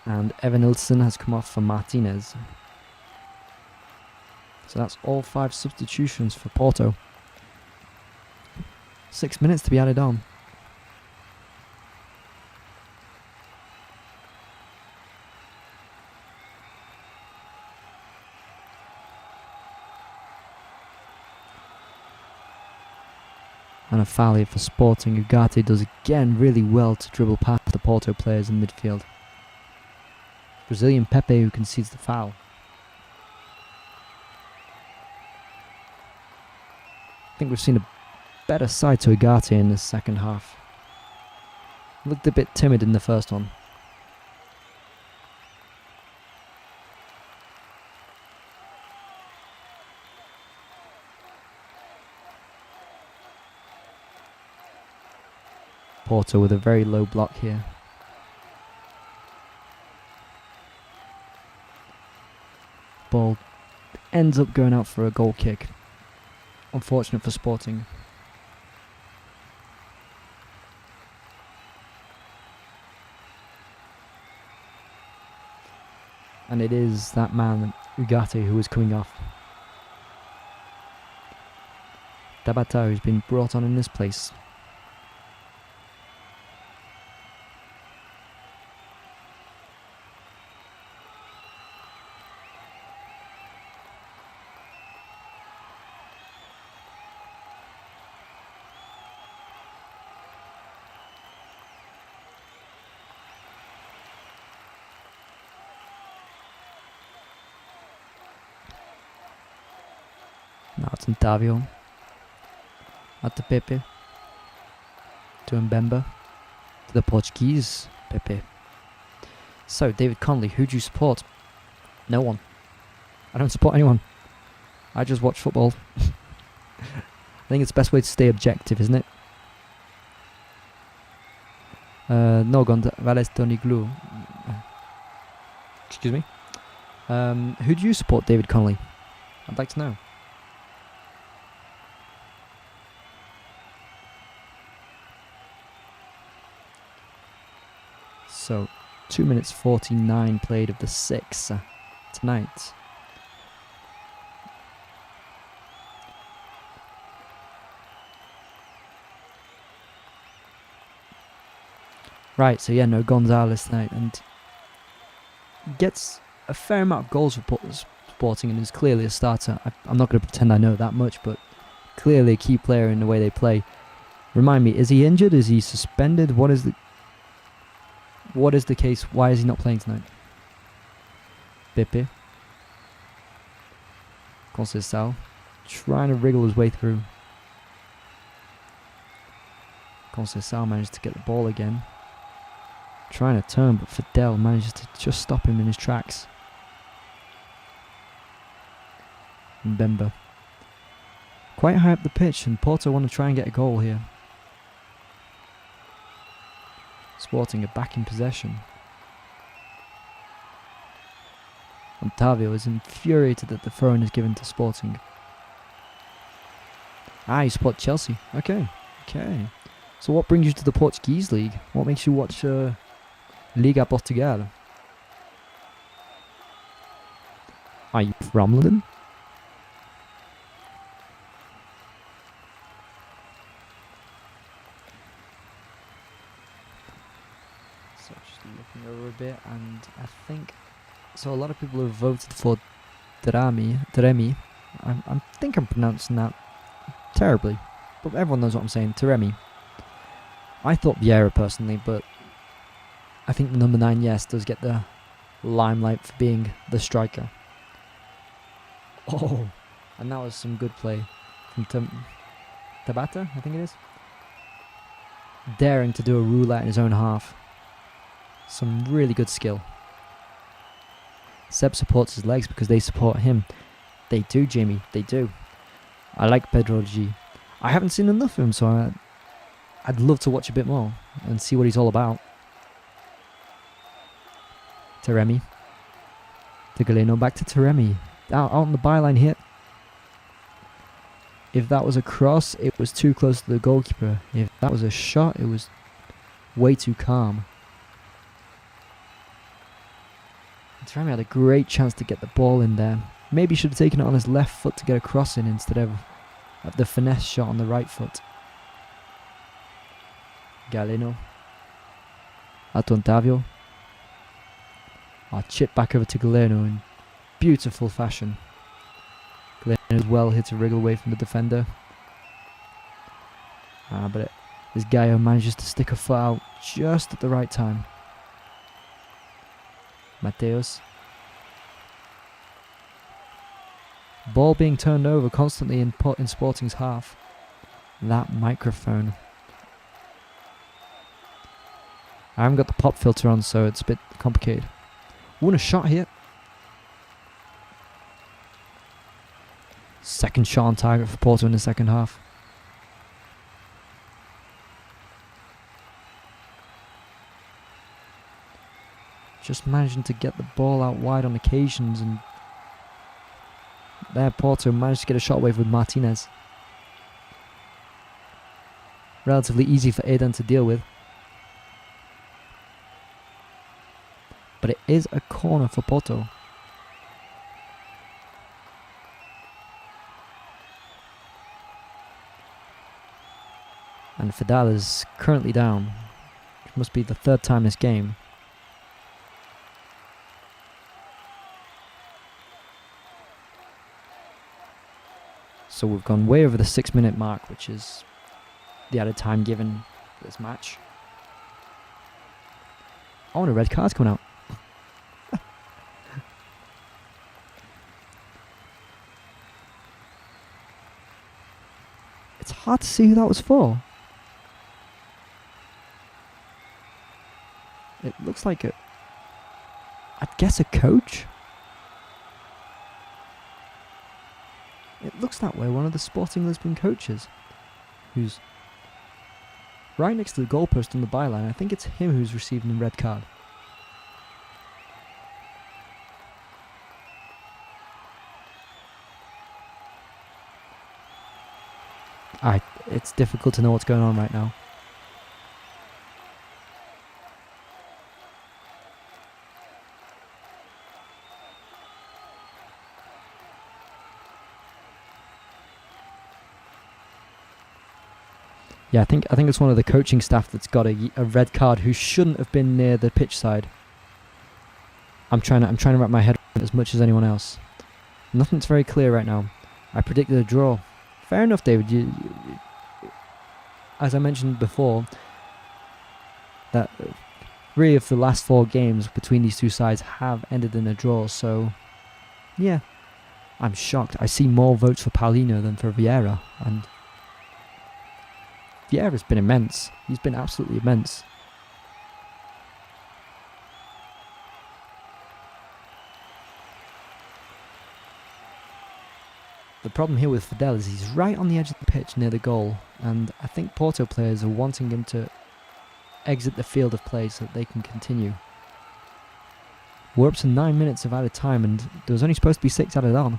and Evan Nilsson has come off for Martinez. So that's all 5 substitutions for Porto. 6 minutes to be added on. And a foul here for Sporting. Ugarte does again really well to dribble past the Porto players in midfield. Brazilian Pepe who concedes the foul. I think we've seen a better side to Ugarte in the second half. Looked a bit timid in the first one. Porto with a very low block here. Ball ends up going out for a goal kick. Unfortunate for Sporting. And it is that man, Ugarte, who is coming off. Tabata, who's been brought on in this place. Now it's Otavio. At the Pepe. To Mbemba. To the Portuguese Pepe. So, David Connolly, who do you support? No one. I don't support anyone. I just watch football. I think it's the best way to stay objective, isn't it? No, González Toniglu. Excuse me. Who do you support, David Connolly? I'd like to know. So, 2 minutes 49 played of the 6 tonight. Right, so yeah, no Gonzalez tonight, and gets a fair amount of goals for Sporting and is clearly a starter. I'm not going to pretend I know that much, but clearly a key player in the way they play. Remind me, is he injured? Is he suspended? What is the case? Why is he not playing tonight? Pepe. Conceição trying to wriggle his way through. Conceição managed to get the ball again. Trying to turn, but Fidel manages to just stop him in his tracks. Mbemba. Quite high up the pitch, and Porto want to try and get a goal here. Sporting are back in possession. Otavio is infuriated that the throw-in is given to Sporting. Ah, you support Chelsea. Okay. So what brings you to the Portuguese league? What makes you watch Liga Portugal? Are you from London? So just looking over a bit, and I think so. A lot of people have voted for Taremi. I think I'm pronouncing that terribly, but everyone knows what I'm saying. Taremi. I thought Vieira personally, but I think the number 9, yes, does get the limelight for being the striker. Oh, and that was some good play from Tabata, I think it is. Daring to do a roulette in his own half. Some really good skill. Seb supports his legs because they support him. They do, Jamie, they do. I like Pedro G. I haven't seen enough of him, so I'd love to watch a bit more and see what he's all about. Taremi. To Galeno, back to Taremi. Out on the byline here. If that was a cross, it was too close to the goalkeeper. If that was a shot, it was way too calm. Taremi had a great chance to get the ball in there. Maybe should have taken it on his left foot to get a cross in instead of the finesse shot on the right foot. Galeno. Otavio. Chip back over to Galeno in beautiful fashion. Galeno as well hits a wriggle away from the defender. But this guy who manages to stick a foot out just at the right time. Mateos. Ball being turned over constantly in Sporting's half. That microphone. I haven't got the pop filter on, so it's a bit complicated. Won a shot here. Second shot on target for Porto in the second half. Just managing to get the ball out wide on occasions, and there Porto managed to get a shot away with Martinez. Relatively easy for Aidan to deal with. But it is a corner for Porto. And Fidal is currently down. It must be the third time this game. So we've gone way over the 6-minute mark, which is the added time given for this match. Oh, and a red card's coming out. It's hard to see who that was for. It looks like I'd guess a coach? It looks that way, one of the Sporting Lisbon coaches, who's right next to the goalpost on the byline. I think it's him who's receiving the red card. It's difficult to know what's going on right now. Yeah, I think it's one of the coaching staff that's got a red card who shouldn't have been near the pitch side. I'm trying to wrap my head around it as much as anyone else. Nothing's very clear right now. I predicted a draw. Fair enough, David. As I mentioned before, that 3 of the last 4 games between these two sides have ended in a draw. So, yeah, I'm shocked. I see more votes for Paulino than for Vieira, and Vieira's been immense. He's been absolutely immense. The problem here with Fidel is he's right on the edge of the pitch near the goal, and I think Porto players are wanting him to exit the field of play so that they can continue. We're up to 9 minutes of added time, and there was only supposed to be 6 added on.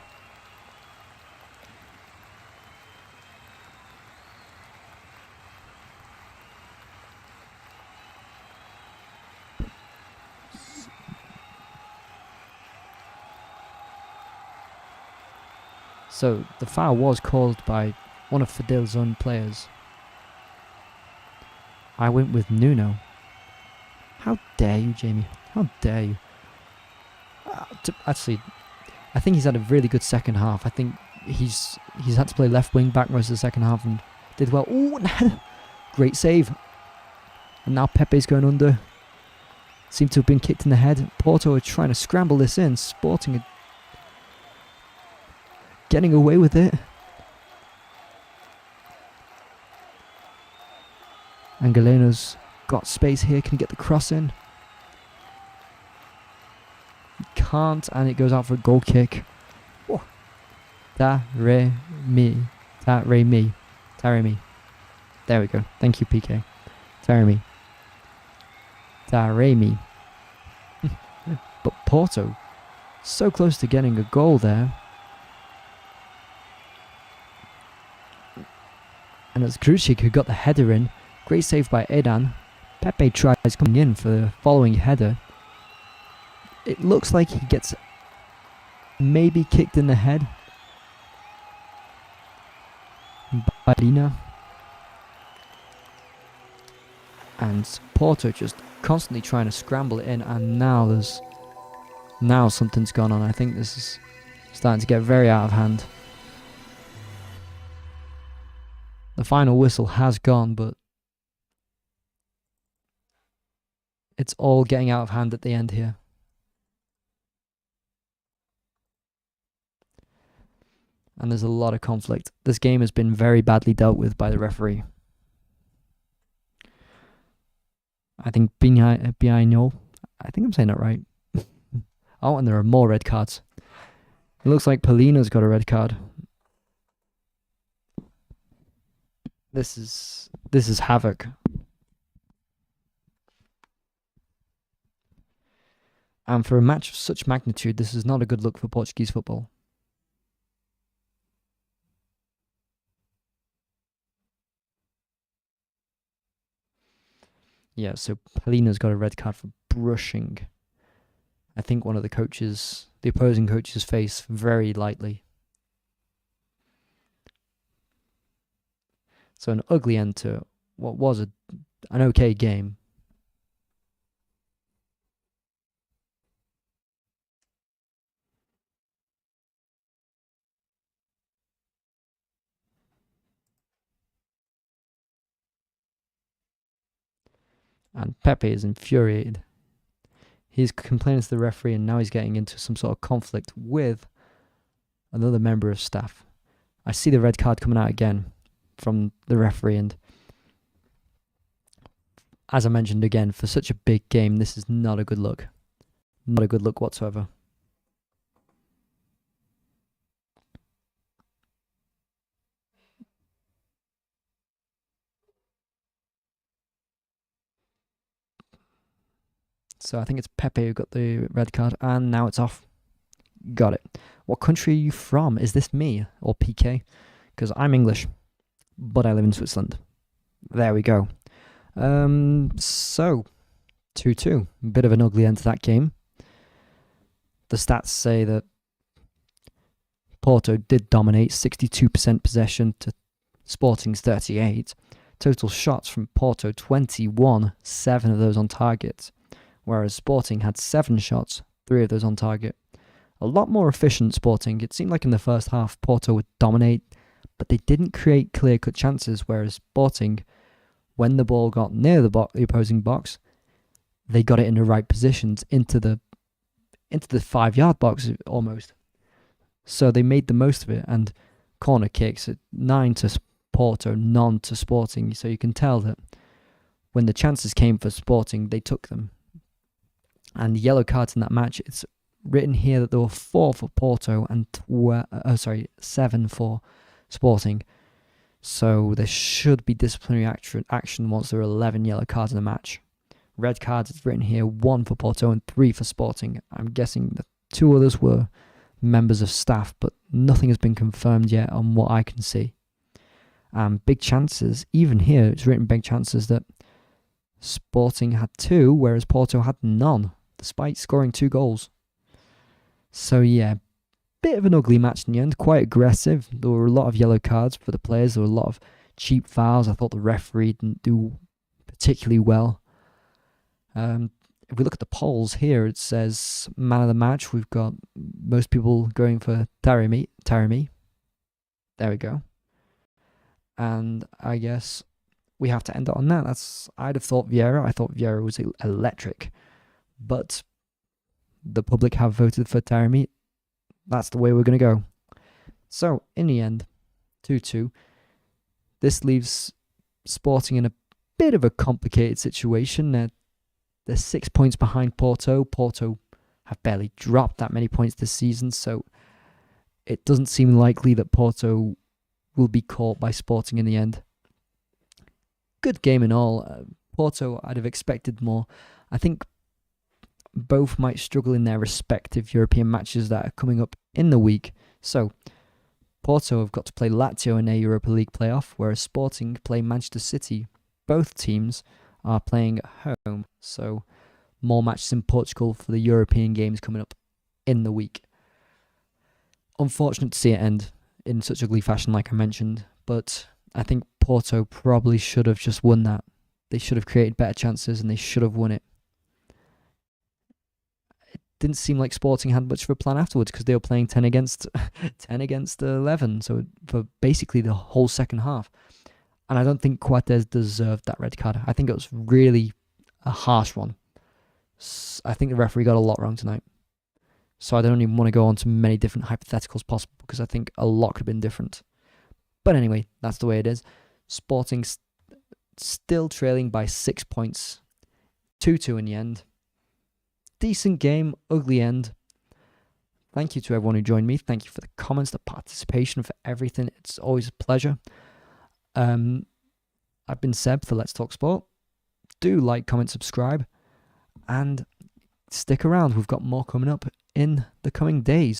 So the foul was called by one of Fidel's own players. I went with Nuno. How dare you, Jamie? How dare you? Actually, I think he's had a really good second half. I think he's had to play left wing back most of the second half and did well. Ooh, great save. And now Pepe's going under. Seemed to have been kicked in the head. Porto are trying to scramble this in. Sporting are getting away with it. And Galeno's got space here. Can he get the cross in? He can't, and it goes out for a goal kick. Oh. Taremi. There we go. Thank you, PK. Taremi. But Porto, so close to getting a goal there. And it's Krucic who got the header in. Great save by Edan. Pepe tries coming in for the following header. It looks like he gets maybe kicked in the head by Lina. And Porto just constantly trying to scramble it in, and now something's gone on. I think this is starting to get very out of hand. The final whistle has gone, but it's all getting out of hand at the end here. And there's a lot of conflict. This game has been very badly dealt with by the referee. I think Biano, I think I'm saying that right. Oh, and there are more red cards. It looks like Paulina's got a red card. This is havoc. And for a match of such magnitude, this is not a good look for Portuguese football. Yeah, so Paulina's got a red card for brushing, I think, one of the opposing coach's face very lightly. So an ugly end to what was an okay game. And Pepe is infuriated. He's complaining to the referee, and now he's getting into some sort of conflict with another member of staff. I see the red card coming out again from the referee, and as I mentioned again, for such a big game, this is not a good look. Not a good look whatsoever. So I think it's Pepe who got the red card, and now it's off. Got it. What country are you from? Is this me or PK? Because I'm English, but I live in Switzerland. There we go. So 2-2. Bit of an ugly end to that game. The stats say that Porto did dominate, 62% possession to Sporting's 38. Total shots from Porto, 21, 7 of those on target. Whereas Sporting had 7 shots, 3 of those on target. A lot more efficient Sporting. It seemed like in the first half Porto would dominate, but they didn't create clear-cut chances, whereas Sporting, when the ball got near the opposing box, they got it in the right positions, into the 5-yard box almost. So they made the most of it, and corner kicks at 9 to Porto, none to Sporting. So you can tell that when the chances came for Sporting, they took them. And yellow cards in that match, it's written here that there were 4 for Porto and 7 for Sporting. So there should be disciplinary action once there are 11 yellow cards in the match. Red cards, it's written here, 1 for Porto and 3 for Sporting. I'm guessing that 2 others were members of staff, but nothing has been confirmed yet on what I can see. Big chances, even here it's written big chances that Sporting had 2, whereas Porto had none, despite scoring 2 goals. So yeah, bit of an ugly match in the end, quite aggressive. There were a lot of yellow cards for the players, there were a lot of cheap fouls. I thought the referee didn't do particularly well. If we look at the polls here, it says man of the match. We've got most people going for Taremi. There we go. And I guess we have to end it on that. I'd have thought Vieira. I thought Vieira was electric. But the public have voted for Taremi. That's the way we're going to go. So, in the end, 2-2. This leaves Sporting in a bit of a complicated situation. They're 6 points behind Porto. Porto have barely dropped that many points this season, so it doesn't seem likely that Porto will be caught by Sporting in the end. Good game in all. Porto, I'd have expected more. I think both might struggle in their respective European matches that are coming up in the week. So, Porto have got to play Lazio in their Europa League playoff, whereas Sporting play Manchester City. Both teams are playing at home, so more matches in Portugal for the European games coming up in the week. Unfortunate to see it end in such ugly fashion, like I mentioned, but I think Porto probably should have just won that. They should have created better chances and they should have won it. It didn't seem like Sporting had much of a plan afterwards because they were playing 10 against 11, so for basically the whole second half. And I don't think Coates deserved that red card. I think it was really a harsh one. I think the referee got a lot wrong tonight. So I don't even want to go on to many different hypotheticals possible because I think a lot could have been different. But anyway, that's the way it is. Sporting still trailing by 6 points. 2-2 in the end. Decent game, ugly end. Thank you to everyone who joined me. Thank you for the comments, the participation, for everything. It's always a pleasure. I've been Seb for Let's Talk Sport. Do like, comment, subscribe, and stick around. We've got more coming up in the coming days.